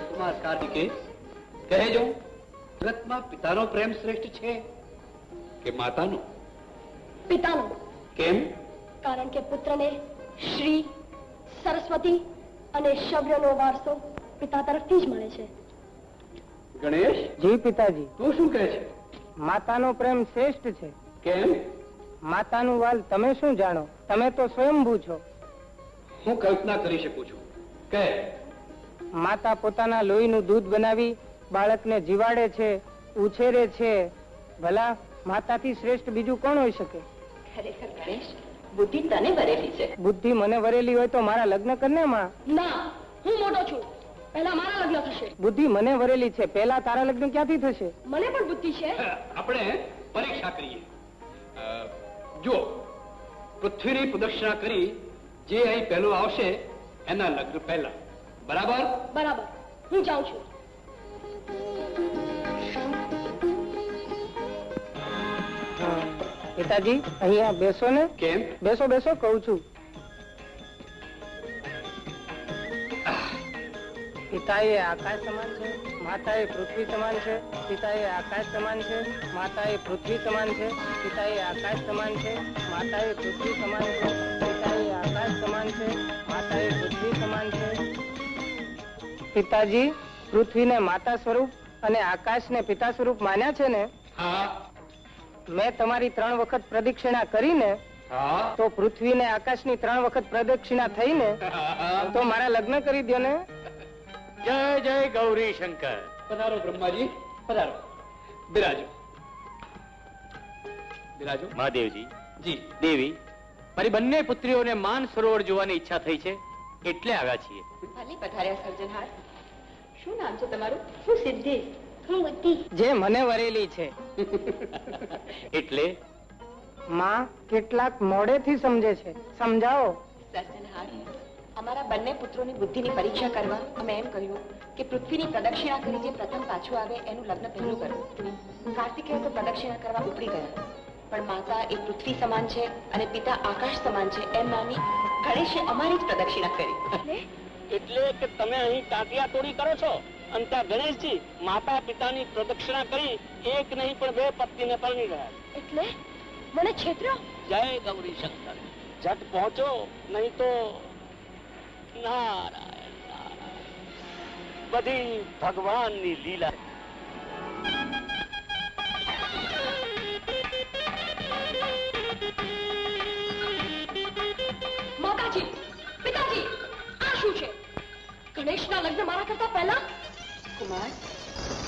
કુમાર કાર્તિકે, કહેજો, જગતમાં પિતાનો પ્રેમ શ્રેષ્ઠ છે કે માતાનો? પિતાનો. કેમ? કારણ કે પુત્રને શ્રી, સરસ્વતી અને શૌર્યનો વારસો પિતા તરફથી જ મળે છે. ગણેશ. જી પિતાજી. તું શું કહે છે? માતાનો પ્રેમ શ્રેષ્ઠ છે. કેમ? માતાનું વાલ તમે શું જાણો? તમે તો સ્વયંભૂ છો. હું કલ્પના કરી શકું છું. કહે. માતા પોતાના લોહીનું દૂધ બનાવી બાળકને જીવાડે છે, ઉછેરે છે. ભલા માતાથી શ્રેષ્ઠ બીજું કોણ હોઈ શકે? ખરેખર ગણેશ, બુદ્ધિ તને વરેલી છે. બુદ્ધિ મને વરેલી હોય તો મારા લગ્ન કરને માં. ના, હું મોટો છું, પહેલા મારા લગ્ન થશે. બુદ્ધિ મને વરેલી છે, પહેલા તારા લગ્ન ક્યાંથી થશે? મને પણ બુદ્ધિ છે. આપણે પરીક્ષા કરીએ. જો પૃથ્વીની પ્રદક્ષિણા કરી જે અહીં પહેલું આવશે એના લગ્ન પહેલા. બરાબર? બરાબર. હું જાઉં છું. પિતાજી, અહીંયા બેસો ને. કેમ? બેસો બેસો કહું છું. પિતાએ આકાશ સમાન છે, માતાએ પૃથ્વી સમાન છે. પિતાએ આકાશ સમાન છે, માતાએ પૃથ્વી સમાન છે. પિતાએ આકાશ સમાન છે, માતાએ પૃથ્વી સમાન છે. પિતાએ આકાશ સમાન છે, માતાએ પૃથ્વી સમાન છે. પિતાજી, પૃથ્વીને માતા સ્વરૂપ અને આકાશને પિતા સ્વરૂપ માન્યા છે ને? હા. મેં તમારી 3 વખત પ્રદક્ષિણા કરીને તો પૃથ્વીને આકાશની 3 વખત પ્રદક્ષિણા થઈને તો મારા લગ્ન કરી દો ને. જય જય ગૌરી શંકર. પધારો બ્રહ્માજી, પધારો. બિરાજો, બિરાજો. મહાદેવજી. જી. દેવી, મારી બંને પુત્રીઓને માન સરોવર જોવાની ઈચ્છા થઈ છે એટલે આવ્યા છીએ. ભલે પધાર્યા સર્જનહાર. શું નામ છે તમારું? હું સિદ્ધિ. હું બુદ્ધિ. જે મને વરેલી છે. એટલે માં કેટલાક મોડેથી સમજે છે, સમજાવો. સર્જનહાર, અમારા બંને પુત્રોની બુદ્ધિની પરીક્ષા કરવા અમે એમ કહ્યું કે પૃથ્વીની પ્રદક્ષિણા કરી જે પ્રથમ પાછું આવે એનું લગ્ન પહેલું કરવું. કાર્તિકેય તો પ્રદક્ષિણા કરવા ઉપડી ગયા, પણ માતા એ પૃથ્વી સમાન છે અને પિતા આકાશ સમાન છે એમ માની ગણેશે અમારી જ પ્રદક્ષિણા કરી. એટલે કે તમે અહીં ટાંટિયા તોડી કરો છો? અને ત્યાં ગણેશજી માતા પિતાની પ્રદક્ષિણા કરી એક નહીં પણ 2 પત્નીને પરણી ગયા. એટલે મને છેતરો. જય ગૌરી શંકર. ઝટ પહોંચો નહીં તો નારાયણ નારાયણ. બધી ભગવાનની લીલા. માતાજી, પિતાજી, આ શું છે? ગણેશના લગ્ન મારા કરતા પહેલા? કુમાર,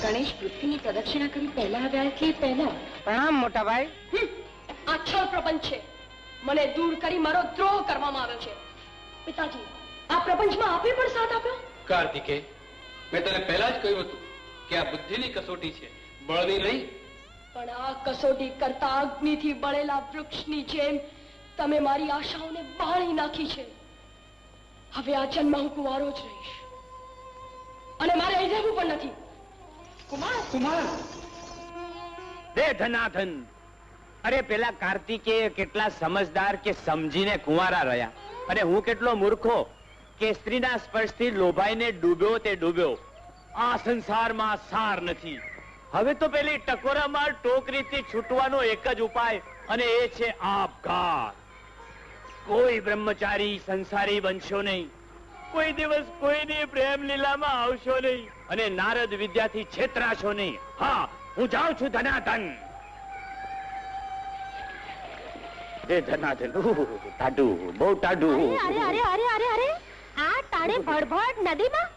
ગણેશ પૃથ્વીની પ્રદક્ષિણા કરી પહેલા આવ્યા એટલે પહેલા. પ્રણામ મોટા ભાઈ. આ છળ પ્રપંચ છે. મને દૂર કરી મારો દ્રોહ કરવામાં આવ્યો છે. પિતાજી, આ પ્રપંચમાં આપે પણ સાથ આપ્યો. કાર્તિકે, મેં તને પહેલા જ કહ્યું હતું કે આ બુદ્ધિની કસોટી છે, બળની નહીં. પણ આ કસોટી કરતા અગ્નિથી બળેલા વૃક્ષની જેમ તમે મારી આશાઓને બાળી નાખી છે. હવે આ જન્મ હું કુંવારો જ રહીશ અને મારે અહીં રહેવું પણ નથી. કુમાર દે ધનાધન. અરે પેલા કાર્તિકેય કેટલા સમજદાર કે સમજીને કુંવારા રહ્યા, અને હું કેટલો મૂર્ખો કે સ્ત્રીના સ્પર્શથી લોભાઈને ડૂબ્યો તે ડૂબ્યો. આ સંસારમાં સાર નથી. હવે તો પેલી ટકોરામાં ટોકરીથી છૂટવાનો એક જ ઉપાય, અને એ છે આપઘાત. કોઈ બ્રહ્મચારી સંસારી બનશો નહીં, કોઈ દિવસ કોઈની પ્રેમ લીલામાં આવશો નહીં, અને નારદ વિદ્યાથી છેતરાશો નહીં. હા, હું જાઉં છું ધનાધન. એ ધનાધન ટાઢું, બહુ ટાઢું. અરે અરે અરે અરે અરે, આ ટાણે ભડભડ નદીમાં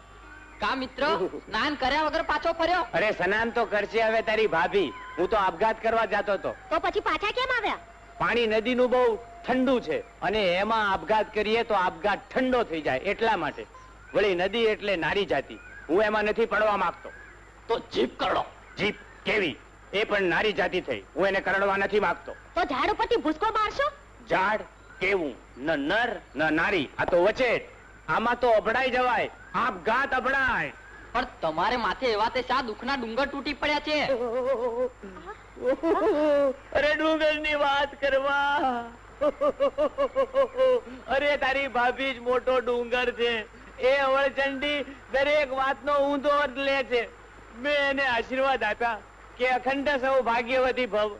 કા મિત્ર સ્નાન કર્યા વગર પાછો ફર્યો? અરે સ્નાન તો કરશે હવે તારી ભાભી. હું તો આપઘાત કરવા જતો હતો. તો પછી પાછા કેમ આવ્યા? પાણી નદીનું બહુ ઠંડુ છે, અને એમાં આપઘાત કરીએ તો આપઘાત ઠંડો થઈ જાય, એટલા માટે. વળી નદી એટલે નારી જાતિ, હું એમાં નથી પડવા માંગતો. તો જીપ કરડો. જીપ કેવી? એ પણ નારી જાતિ થઈ, હું એને કરડવા નથી માંગતો. તો ઝાડ ઉપરથી ભૂસકો મારશો? ઝાડ કેવું? ન નર ન નારી, આ તો વચેટ. આમાં તો અભડાઈ જવાય, આપઘાત અભડાય. પણ તમારે માથે એવા તે શા દુઃખના ડુંગર તૂટી પડ્યા છે? અરે ડુંગર ની વાત કરવા. અરે તારી ભાભી જ મોટો ડુંગર છે. એ અવળચંડી દરેક વાતનો ઊંધો અર્થ લે છે. મેં એને આશીર્વાદ આપ્યા કે અખંડ સૌભાગ્યવતી ભવ.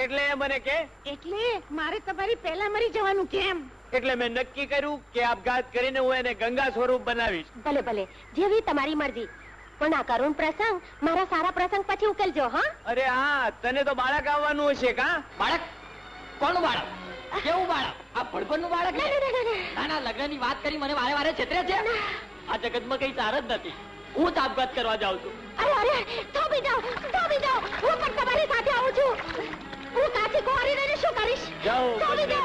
એટલે એ મને કે એટલે મારે તમારી પહેલા મરી જવાનું કેમ? એટલે મેં નક્કી કર્યું કે આપઘાત કરીને હું એને ગંગા સ્વરૂપ બનાવીશ. ભલે ભલે, જેવી તમારી મરજી. પણ આ કરુણ પ્રસંગ મારા સારા પ્રસંગ પછી ઉકેલજો. હા? અરે હા, તને તો બાળક આવવાનું હશે. કા બાળક? કોનું બાળક? કેવું બાળક? આ ભડભડનું બાળક? ના ના, લગ્નની વાત કરી મને વારે વારે છેતરે છે. આ જગતમાં કઈ સાર જ નથી. હું જ આપઘાત કરવા જાઉં છું. અરે અરે, થોભી જાઓ, થોભી જાઓ. હું પણ તમારી સાથે આવું છું. હું કાચી કુંવારી રહીને શું કરીશ? જાઓ,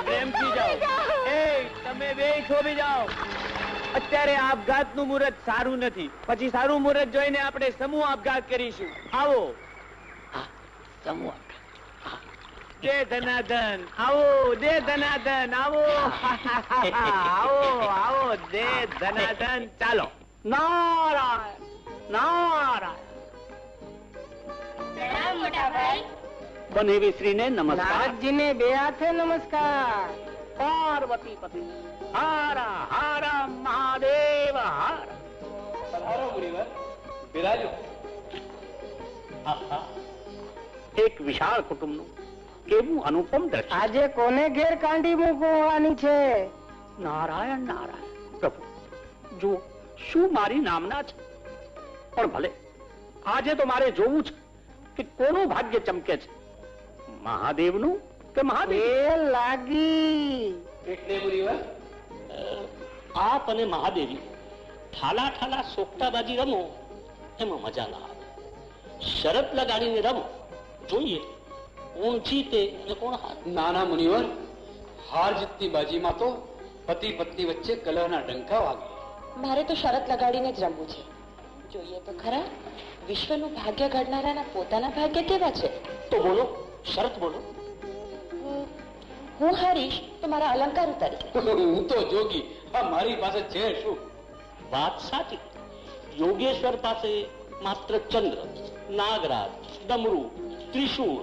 પ્રેમથી જાઓ. એ તમે બે થોભી જાઓ. અત્યારે આપઘાતનું મુહૂર્ત સારું નથી, પછી સારું મુહૂર્ત જોઈને આપણે સમૂહ આપઘાત કરીશું. આવો. સમૂહ દે ધનાધન આવો, દે ધનાધન આવો. આવો આવો, દે ધનાધન. ચાલો. નારાયણ નારાયણ. બનેવી શ્રીને નમસ્કાર. નારદજીને બે હાથે નમસ્કાર. પાર્વતી પતિ હારા હારા મહાદેવ હારા. પધારો મુનિવર, બિરાજો. એક વિશાળ કુટુંબનું કેવું અનુપમ દ્રશ્ય. આજે કોને ઘેર કાંડી મૂકવાની છે? નારાયણ નારાયણ. પ્રભુ જુઓ શું મારી નામના છે. પણ ભલે, આજે તો મારે જોવું છે કે કોનું ભાગ્ય ચમકે છે, મહાદેવનું કે મહાદેવ લાગી. એટલે મુનિવર, આપ અને મહાદેવી ઠાલા ઠાલા સોકટાબાજી રમો એમાં મજા ના આવે. શરત લગાડીને રમો, જોઈએ કોણ જીતે અને કોણ હારે. નાના મુનિવર, હાર જીતની બાજીમાં તો પતિ પત્ની વચ્ચે કલહના ડંકા વાગે. મારે તો શરત લગાડીને જ રમવું છે. જોઈએ તો ખરા વિશ્વનું ભાગ્ય ઘડનારાના પોતાના ભાગ્ય કેવા છે. તો બોલો, શરત બોલો. હું હારીશ તો મારા અલંકાર ઉતારી. હું તો જોગી, આ મારી પાસે છે શું? વાત સાચી. યોગેશ્વર પાસે માત્ર ચંદ્ર, નાગરાજ, ડમરુ, ત્રિશૂળ,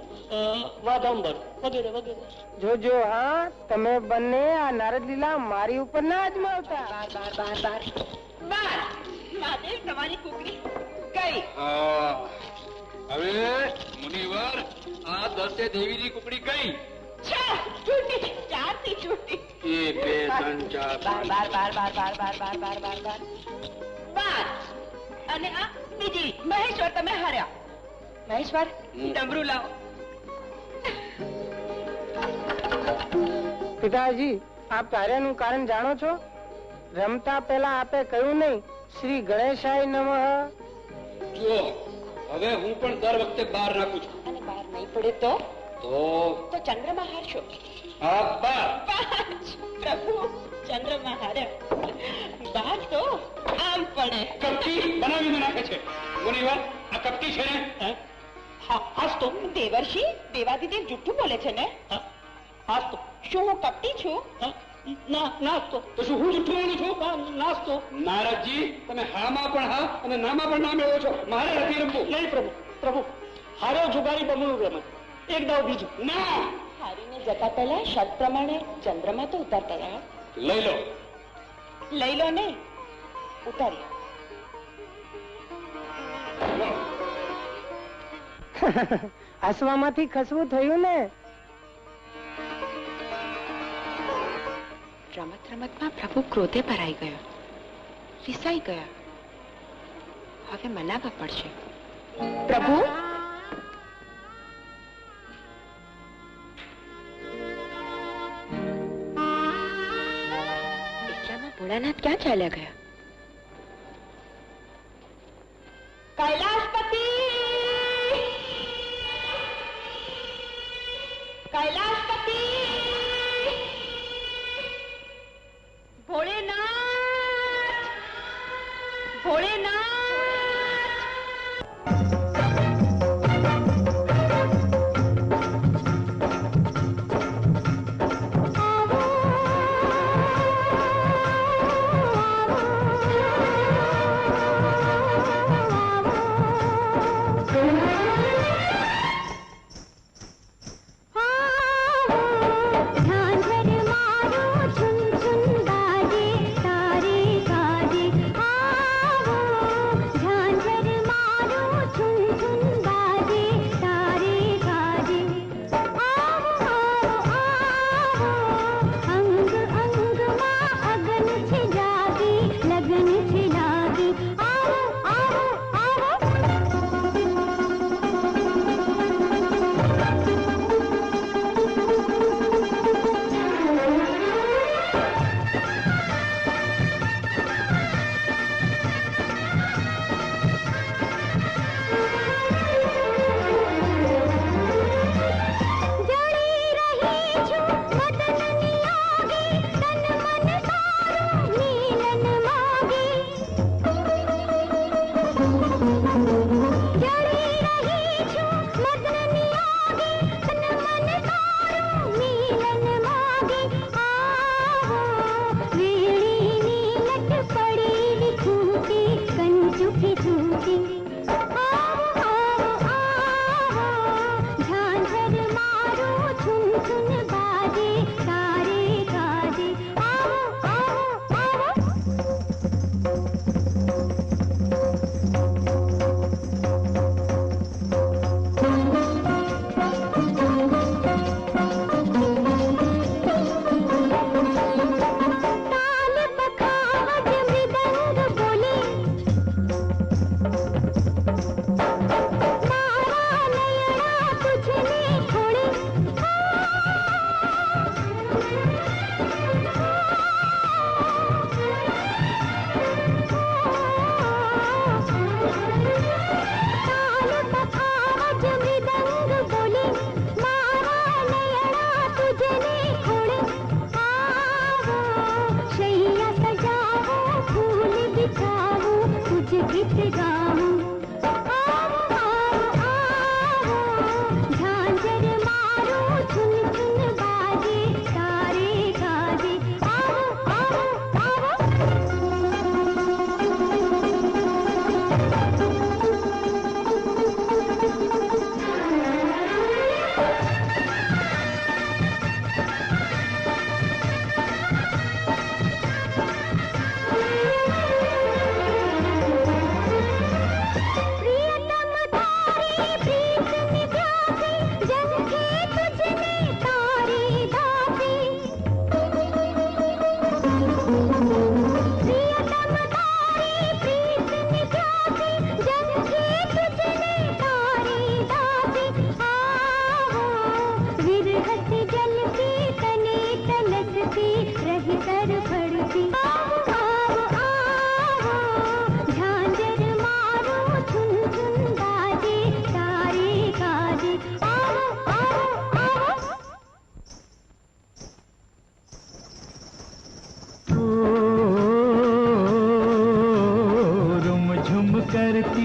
વાદંબર વગેરે વગેરે. જોજો હા, તમે બંને આ નારદ લીલા મારી ઉપર ના અજમાવતા. બાર મહાદેવ, તમારી કુકરી ગઈ. વચ્ચે દેવીની કુકડી કઈ? છૂટી, 4 થી છૂટી. 1 2 3 4 બાર 12 અને આ બીજી. મહેશ્વર, તમે હાર્યા. મહેશ્વર, ડમરું લાવો. પિતાજી, આપ હાર્યાનું કારણ જાણો છો? રમતા પહેલા આપે કહ્યું નહીં, શ્રી ગણેશાય નમઃ. જો હવે હું પણ દર વખતે બાર નાખું છું. અને બાર નહીં પડે તો ચંદ્રમાં હારશો. પ્રભુ, ચંદ્રમાં હાર્યા. બાર તો આમ પડે. કપટી બનાવીને નાખે છે. મુનિવર, આ કપટી છે ને? હાસ તો દેવર્ષિ, દેવાદિદેવ જુઠ્ઠું બોલે છે ને? હાસ તો શું હું કપટી છું? નાસ્તો તો શું હું જુઠ્ઠું બોલું છું? નાસ્તો. નારદજી, તમે હામાં પણ હા અને નામાં પણ ના મેળવો છો. મારે નથી રમવું. નહીં પ્રભુ, પ્રભુ, હાર્યો જુગારી બમણું રમે. એક દાવ બીજું. ના, હારીને જતા પહેલા શબ્દ પ્રમાણે ચંદ્રમાં તો ઉતારતા રહ્યા. લઈ લો. લઈ લો નહીં, ઉતારી. હસવામાંથી ખસવું થયું ને. રમત રમતમાં પ્રભુ ક્રોધે ભરાઈ ગયો, રિસાઈ ગયા. હવે મનાવવા પડશે. પ્રભુ, એટલામાં ભોળાનાથ ક્યાં ચાલ્યા ગયા? કૈલાસપતિ, કૈલાસપતિ, ભોળેનાથ, ભોળેનાથ.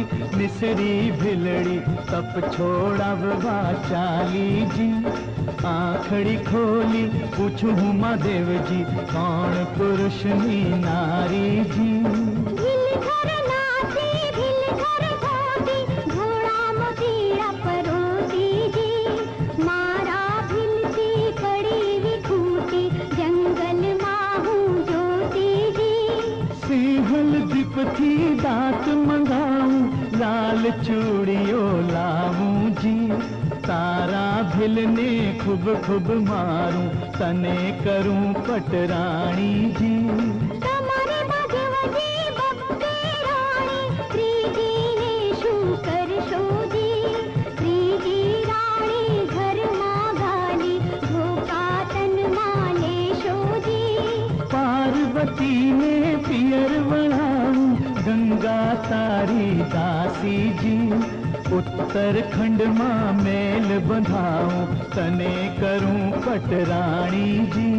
जी, मिसरी भिलड़ी तप छोड़ाववा चाली जी। आखड़ी खोली पूछूं महादेव जी, कौन पुरुष नी नारी जी। थी दांत मंगाऊं, लाल चूड़ियों लाऊं जी। तारा भिलने खूब खूब मारूं, तने करूं पटरानी जी। पार्वती ने पियर बनाऊं, गंगा तारी दासी जी। उत्तरखंड मां मेल बंधाऊं, तने करूं पटरानी जी।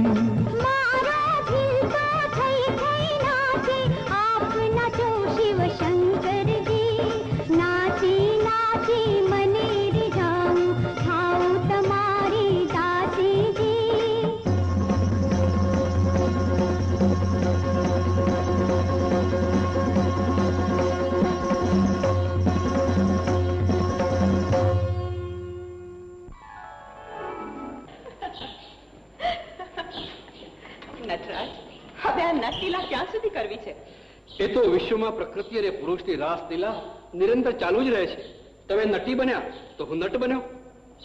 એ તો વિશ્વમાં પ્રકૃતિ અને પુરુષની રાસલીલા નિરંતર ચાલુ જ રહે છે. તમે નટી બન્યા તો હું નટ બન્યો.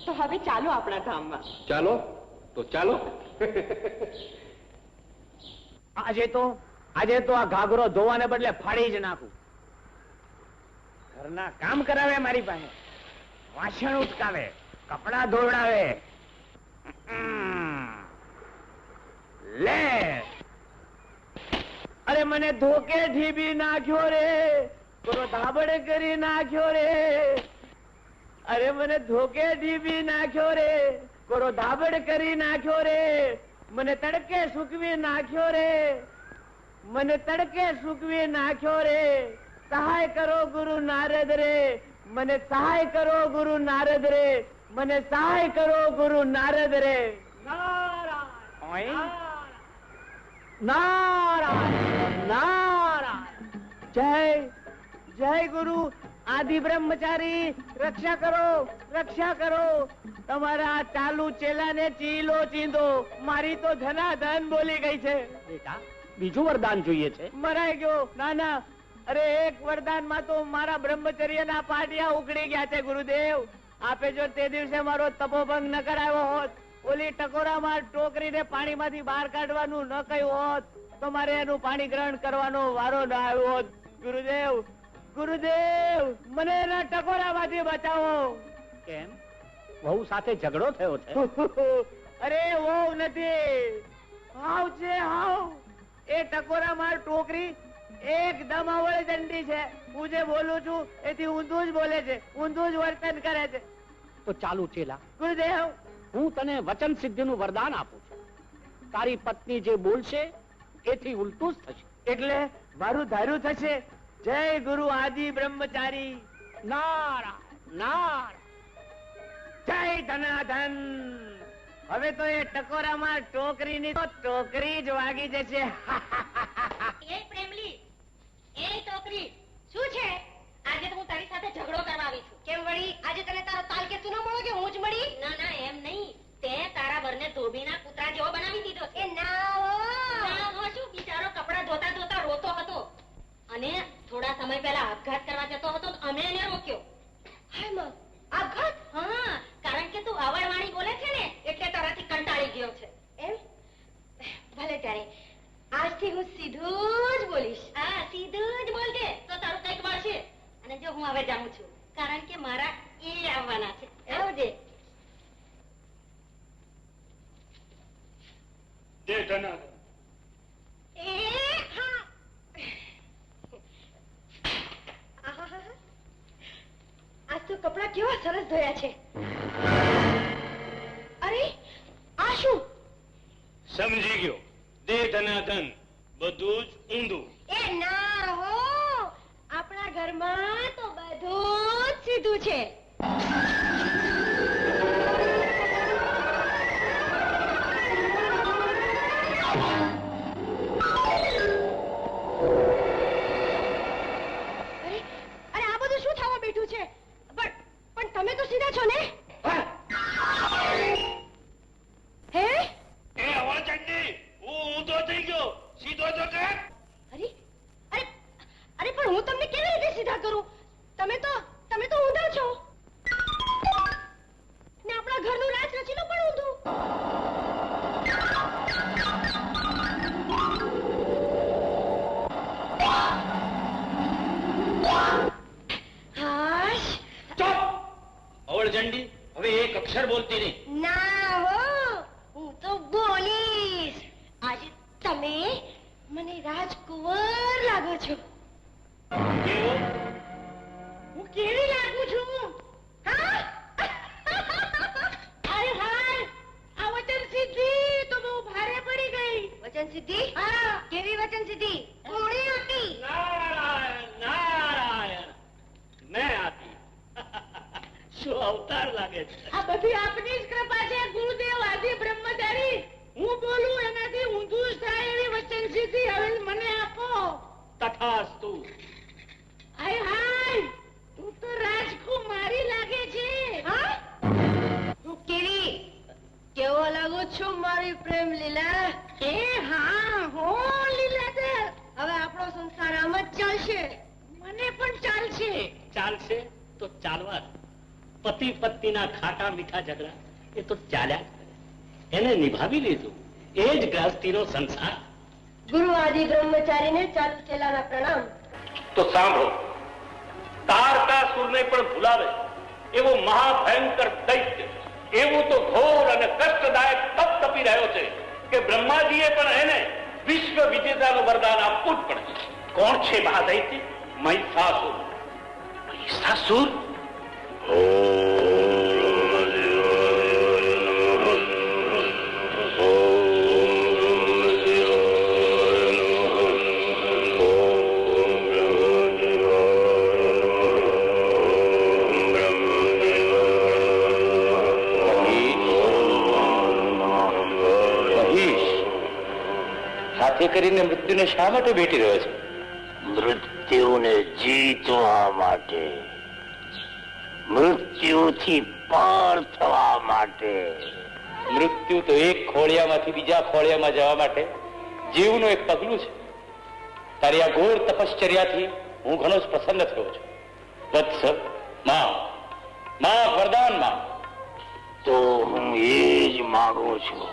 તો હવે ચાલો આપણા ધામમાં. ચાલો તો ચાલો. આજે તો આ ઘાઘરો ધોવાને બદલે ફાડી જ નાખું. ઘરના કામ કરાવે મારી પાસે, વાસણ ઉટકાવે, કપડા ધોવડાવે. લે અરે મને ધોકે ઢીબી નાખ્યો રે, કોરો ધાબડ કરી નાખ્યો રે. અરે મને ધોકે ઢીબી નાખ્યો રે, કોરો ધાબડ કરી નાખ્યો રે. મને તડકે સૂકવી નાખ્યો રે, મને તડકે સૂકવી નાખ્યો રે. સહાય કરો ગુરુ નારદ રે, મને સહાય કરો ગુરુ નારદ રે, મને સહાય કરો ગુરુ નારદ રે. નારાયણ નારાયણ. જય જય ગુરુ આદિ બ્રહ્મચારી, રક્ષા કરો રક્ષા કરો. તમારા ચાલુ ચેલાને ચીલો ચીંધો. મારી તો ધનાધન બોલી ગઈ છે. બેટા બીજું વરદાન જોઈએ છે? મરાઈ ગયો. ના ના, અરે એક વરદાનમાં તો મારા બ્રહ્મચર્યના પાટિયા ઉખડી ગયા છે ગુરુદેવ. આપે જો તે દિવસે મારો તપોભંગ ન કરાવ્યો હોત, ઓલી ટકોરામાં ટોકરીને પાણીમાંથી બહાર કાઢવાનું ન કહ્યું હોત, તો મારે એનું પાણી ગ્રહણ કરવાનો વારો ન આવ્યો હોત. ગુરુદેવ ગુરુદેવ, મને એના ટકોરામાંથી બચાવો. કેમ? વહુ સાથે ઝઘડો થયો છે? અરે વહુ નથી, હાવ છે હાવ. એ ટકોરામાં ટોકરી એકદમ અવળ દંડી છે. હું જે બોલું છું એથી ઊંધું જ બોલે છે, ઊંધું જ વર્તન કરે છે. તો ચાલુ ચેલા. ગુરુદેવ, હું તને વચન સિદ્ધિનું વરદાન આપું છું. તારી પત્ની જે બોલશે એથી ઉલટું જ થશે. એટલે મારું ધાર્યું થશે. જય ગુરુ આદિ બ્રહ્મચારી. નારાયણ નારાયણ. જય ધનાધન. હવે તો એ ટકોરામાં ટોકરીની તો ટોકરી જ વાગી જશે. એ પ્રેમલી, એ ટોકરી શું છે? આજે તો હું તારી સાથે ઝઘડો કરવા આવી છું. કેમ વળી? આજે તને તારો તાલ કે તું ન મળો કે હું જ મળી? ના ના, એમ નહીં. તે તારા વરને ધોબીના કૂતરા જેવો બનાવી દીધો છે. એ ના હો શું, બિચારો કપડા ધોતા ધોતા રોતો હતો અને થોડા સમય પહેલા આપઘાત કરવા જતો હતો. અમે એને રોક્યો. હાય માં, આપઘાત? હા, કારણ કે તું અવળવાણી બોલે છે ને એટલે તારાથી કંટાળી ગયો છે. એમ? ભલે ત્યારે આજથી હું સીધું જ બોલીશ. હા, સીધું જ બોલજે તો તારું કંઈક મળશે. અને જો હું હવે જાઉં છું, કારણ કે મારા એ આવવાના છે. આવજે. આજ તો કપડા કેવા સરસ ધોયા છે. અરે આ શું? સમજી ગયો. દે ધનાધન, બધું જ ઊંધું. એ ના હો, આપણા ઘરમાં તો લીધું છે. અરે આ બધું શું થવા બેઠું છે? પણ તમે તો સીધા છો ને? હે એ હવા ચંડી, હું ઊંધો થઈ ગયો, સીધો તો કર. અરે પણ હું તમને કેવી રીતે સીધા કરું? તમે તો ઊંધા છો ને આપણા ઘરનું રાજ રચીલો પણ ઊંધું. હાશ ચૂપ. અવળચંડી, હવે એક અક્ષર બોલતી નહીં. ના હો, હું તો બોલીશ. આજે તમે મને રાજકુંવર લાગો છો. હું કેવી લાગુ છું? હા? અરે હાય, આ વચન સિદ્ધિ તો બહુ ભારે પડી ગઈ. વચન સિદ્ધિ? હા. કેવી વચન સિદ્ધિ? કોણી હતી? નારાયણ, મેં આપી. શું અવતાર લાગે છે? આ બધી આપની જ કૃપા છે ગુરુદેવ આદિ બ્રહ્મચારી. હું બોલું એનાથી ઊંધું જ થાય એવી વચન સિદ્ધિ હવે મને આપો. તથાસ્તુ. હાય હાય, તું તો રાજકુમારી લાગે છે. હા, હું કેવો લાગુ છું મારી પ્રેમ લીલા? એ હા હો લીલાધર. હવે આપણો સંસાર આમ જ ચાલશે. મને પણ ચાલશે. ચાલશે તો ચાલવા. પતિ પત્નીના ખાટા મીઠા ઝઘડા એ તો ચાલ્યા જ કરે. એને નિભાવી લીધું, એ જ ગ્રહસ્થીનો સંસાર. ગુરુ આદિ બ્રહ્મચારીને ચાલુ ચેલાના પ્રણામ. તો સાંભળો, તારકાસુરને પણ ભૂલાવે એવો મહાભયંકર દૈત્ય એવું તો ઘોર અને કષ્ટદાયક તપ તપી રહ્યો છે કે બ્રહ્માજીએ પણ એને વિશ્વ વિજેતાનું વરદાન આપવું જ પડે. કોણ છે મહાદૈત્ય? મહિષાસુર. મહિષાસુર? સાથે કરીને મૃત્યુને શા માટે ભેટી રહ્યો છે? મૃત્યુને જીતવા માટે, મૃત્યુથી પાર થવા માટે. મૃત્યુ તો એક ખોળિયામાંથી બીજા ખોળિયામાં જવા માટે જીવનું એક પગલું છે. તારી આ ઘોર તપશ્ચર્યાથી હું ઘણો જ પ્રસન્ન થયો છું. વત્સ, માં વરદાન માં. તો હું એ જ માંગુ છું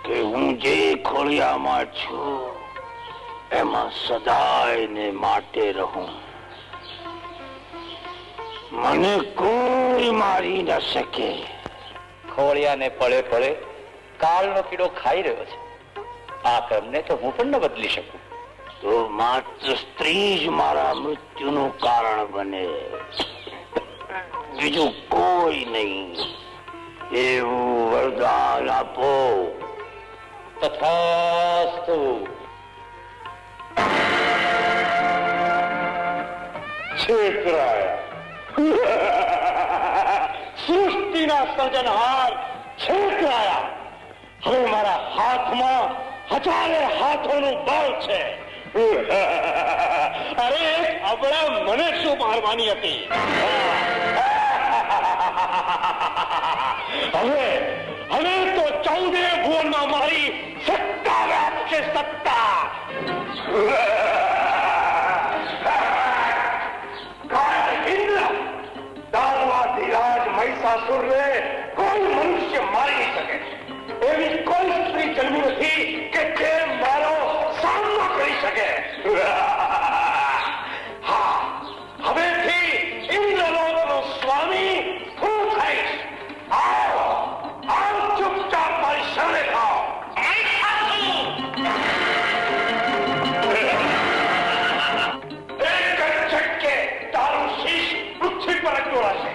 કે હું જે ખોળિયામાં છું એમાં સદાય ને માટે રહું. મને કોઈ મારી ન શકે. ખોળિયાને પળે પળે કાળનો કીડો ખાઈ રહ્યો છે. આ ક્રમને તો હું પણ ન બદલી શકું. તો માત્ર સ્ત્રી જ મારા મૃત્યુનું કારણ બને, બીજું કોઈ નહીં. એવું વરદાન આપો. તથાસ્તુ. સૃષ્ટિના સર્જનહાર છેતરાયા. હવે મારા હાથમાં હજારે હાથોનું બળ છે. અરે અબળા મને શું મારવાની હતી? હવે તો 14 ભુવનમાં મારી સત્તા વ્યાપશે. સત્તા. દાનવાધીરાજ મહિષાસુરને કોઈ મનુષ્ય મારી નહીં શકે. એવી કોઈ સ્ત્રી જન્મી નથી કે જે મારો સામનો કરી શકે. હા, હવેથી ઇન્દ્રલોકનો સ્વામી હું થઈશ. આવો ચૂપચાપ મારી શરણે ખાઓ. એક જ ઝટકે તારું શીશ પૃથ્વી પર જોડાશે.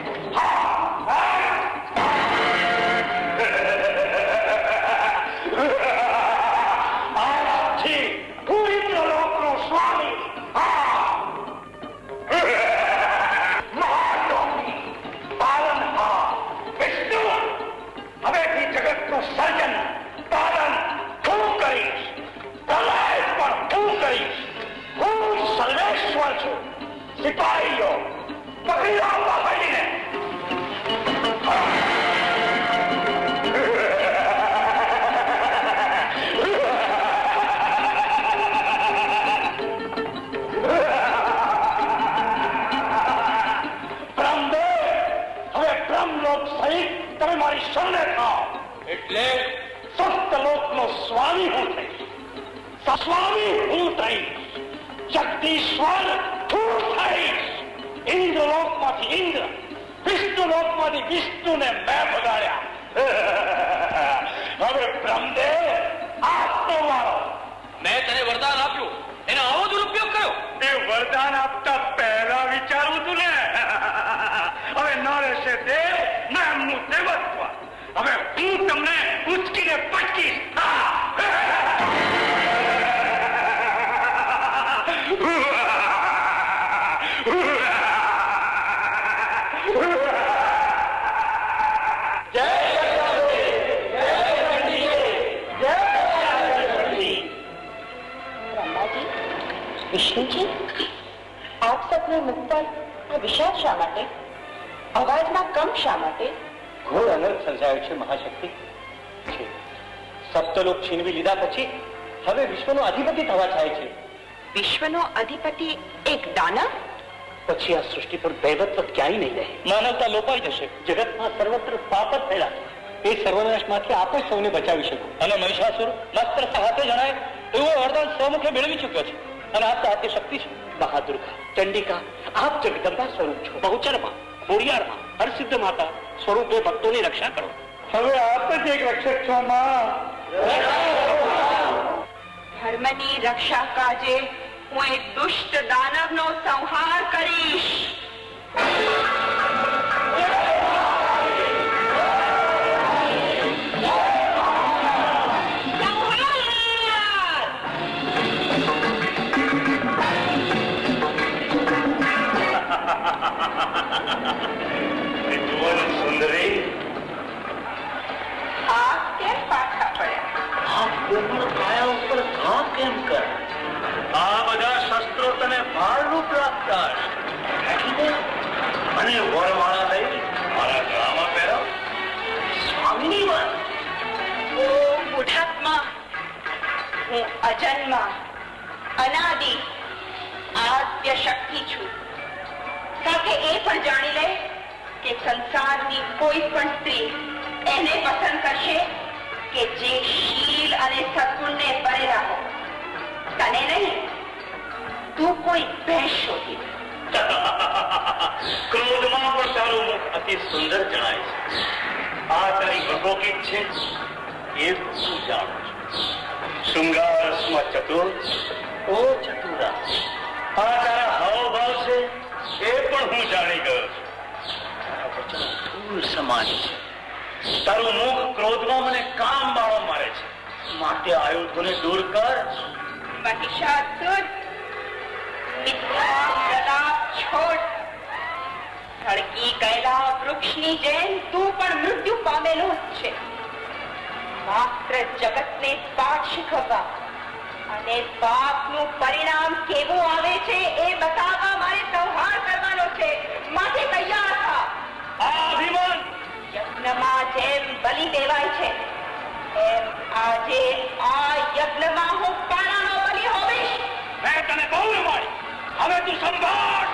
આજથી હું ઇન્દ્રલોકનો સ્વામી પકડી લાવો બાપાજીને. તમે મારી શરણે થાઓ એટલે સપ્તલોકનો સ્વામી હું થઈ, સ્વામી હું થઈ, જગદીશ્વર હું થઈ. ઇન્દ્રલોકમાંથી ઇન્દ્ર, વિષ્ણુલોકમાંથી વિષ્ણુને મેં બગાડ્યા. હવે બ્રહ્મદેવ આપનો વારો. મેં તને વરદાન આપ્યું, એનો આવો દુરુપયોગ કર્યો. એ વરદાન આપતા પહેલા વિચારવું તું ને. હવે ન રહેશે દેવ ના એમનું દેવત્વ. હવે હું તમને ઉચકીને પટકીશ. વિષ્ણુજી, આપ સપને મુખ પર આ વિષાદ શા માટે? અવાજમાં કંપ શા માટે? ઘોર અનર્થ સર્જાયો છે મહાશક્તિ. સપ્તલોક છીનવી લીધા પછી હવે વિશ્વનો અધિપતિ થવા થાય છે. વિશ્વનો અધિપતિ એક દાનવ? પછી આ સૃષ્ટિ પર દૈવત્વ ક્યાંય નહીં રહે. માનવતા લોપાઈ જશે. જગતમાં સર્વત્ર પાપ જ થયેલા છે. એ સર્વનાશમાંથી આપ જ સૌને બચાવી શકો. અને મહિષાસુર માત્ર હાથે જણાય એવું વરદાન સ્વમુખે મેળવી ચૂક્યો છે. અને આપ હાથે શક્તિ છે. મહાદુર્ગા, ચંડિકા, આપ જગદંબા સ્વરૂપ છો. બહુચરમાં, બોરિયારમાં, હરસિદ્ધ માતા સ્વરૂપે ભક્તોની રક્ષા કરો. હવે આપ જ એક રક્ષક છો માં. ધર્મની રક્ષા કાજે હું એક દુષ્ટ દાનવનો સંહાર કરીશ. સુંદરી, આ કેમ પાછા પડ્યા? આ કોમળ કાયા ઉપર ઘા કેમ કર? આ બધા શસ્ત્રો તને ભારરૂપ લાગતા હશે. મને વરવાળા લઈ મારા ગળામાં પહેરાવ. સ્વામીની વાત. ઓ બુઢાત્મા, હું અજન્મા, અનાદિ, આદ્ય શક્તિ છું. સાથે એ પણ જાણી લે કે સંસારની કોઈ પણ સ્ત્રી એને પસંદ કરશે કે જે શીલ અને સદગુણને ભરેલા હો. તને નહીં, તું કોઈ ભેંસ શોધી. ક્રોધમાં પણ તારું મુખ અતિ સુંદર જણાય છે. આ તારી ભગોકીત છે એ હું જાણું છું. શૃંગારસમાં ચતુર, ઓ ચતુરા. આ તારા હાવભાવ છે એ પણ હું જાણી ગયો છું. સમાન છે. તારું મુખ ક્રોધમાં મને કામ બાળો મારે છે. માટે આયુધોને દૂર કર. મહિષાસુર, મિથ્યા પ્રલાપ છોડ. સળગી ગયેલા વૃક્ષની જેમ તું પણ મૃત્યુ પામેલો જ છે. માત્ર જગતને પાઠ શીખવવા અને પાપનું પરિણામ કેવું આવે છે એ બતાવવા મારે સંહાર કરવાનો છે. માટે તૈયાર થા. આ અભિમાન યજ્ઞમાં જેમ બલિ દેવાય છે એમ આજે આ યજ્ઞમાં હું પાણાનો બલિ હોવીશ. મેં તને બહુ રમાડી. હવે તું સંભાળ.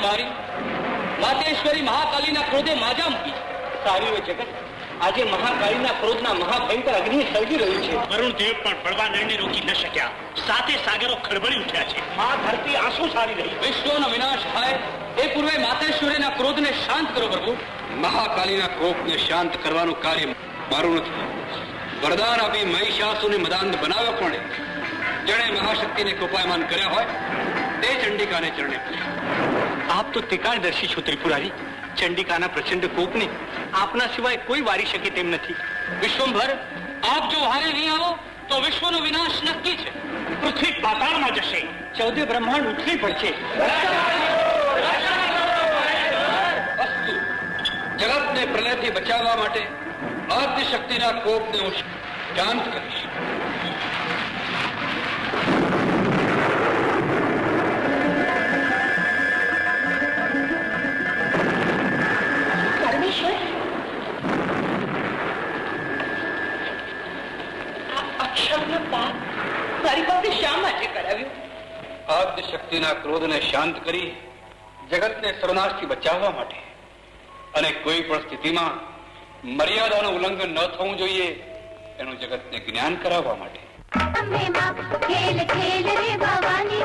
મારી માતેશ્વરી મહાકાલીના ક્રોધે માજા મૂકી. સારી હોય જગત, આજે મહાકાળીના ક્રોધના મહાભયંકર અગ્નિ સળગી રહ્યું છે. વરુણદેવ પણ બળવાનળને રોકી ન શક્યા. સાતે સાગરો ખળબળી ઉઠ્યા છે. આ ધરતી આંસુ સારી રહી. વિશ્વનો વિનાશ થાય એ પૂર્વે માતેશ્વરીના ક્રોધને શાંત કરો પ્રભુ. મહાકાલીના કોપને શાંત કરવાનું કાર્ય મારું નથી. વરદાન આપી મહિષાસુરને મદાંધ બનાવ્યો પણ જેણે મહાશક્તિને કૃપાયમાન કર્યા હોય તે ચંડિકાને ચરણે. આપ તો ત્રિકાળદર્શી છો ત્રિપુરારી. ચંડિકાના પ્રચંડ કોપને આપના સિવાય કોઈ વારી શકે તેમ નથી. વિશ્વંભર, આપ જો હારે નહીં આવો તો વિશ્વનો વિનાશ નક્કી છે. પૃથ્વી પાતાળમાં જશે. 14 બ્રહ્માંડ ઉથલી પડશે. જગતને પ્રલયથી બચાવવા માટે આદ્ય શક્તિના કોપને હું શાંત કરીશ. પરમેશ્વર, આ અક્ષરનો પાપ મારી પાસે શા માટે કરાવ્યું? આદ્ય શક્તિના ક્રોધને શાંત કરી જગતને સર્વનાશથી બચાવવા માટે અને કોઈ પણ સ્થિતિમાં મર્યાદાનું ઉલ્લંઘન ન થવું જોઈએ એનું જગતને જ્ઞાન કરાવવા માટે. ખેલ ખેલ રે ભવાની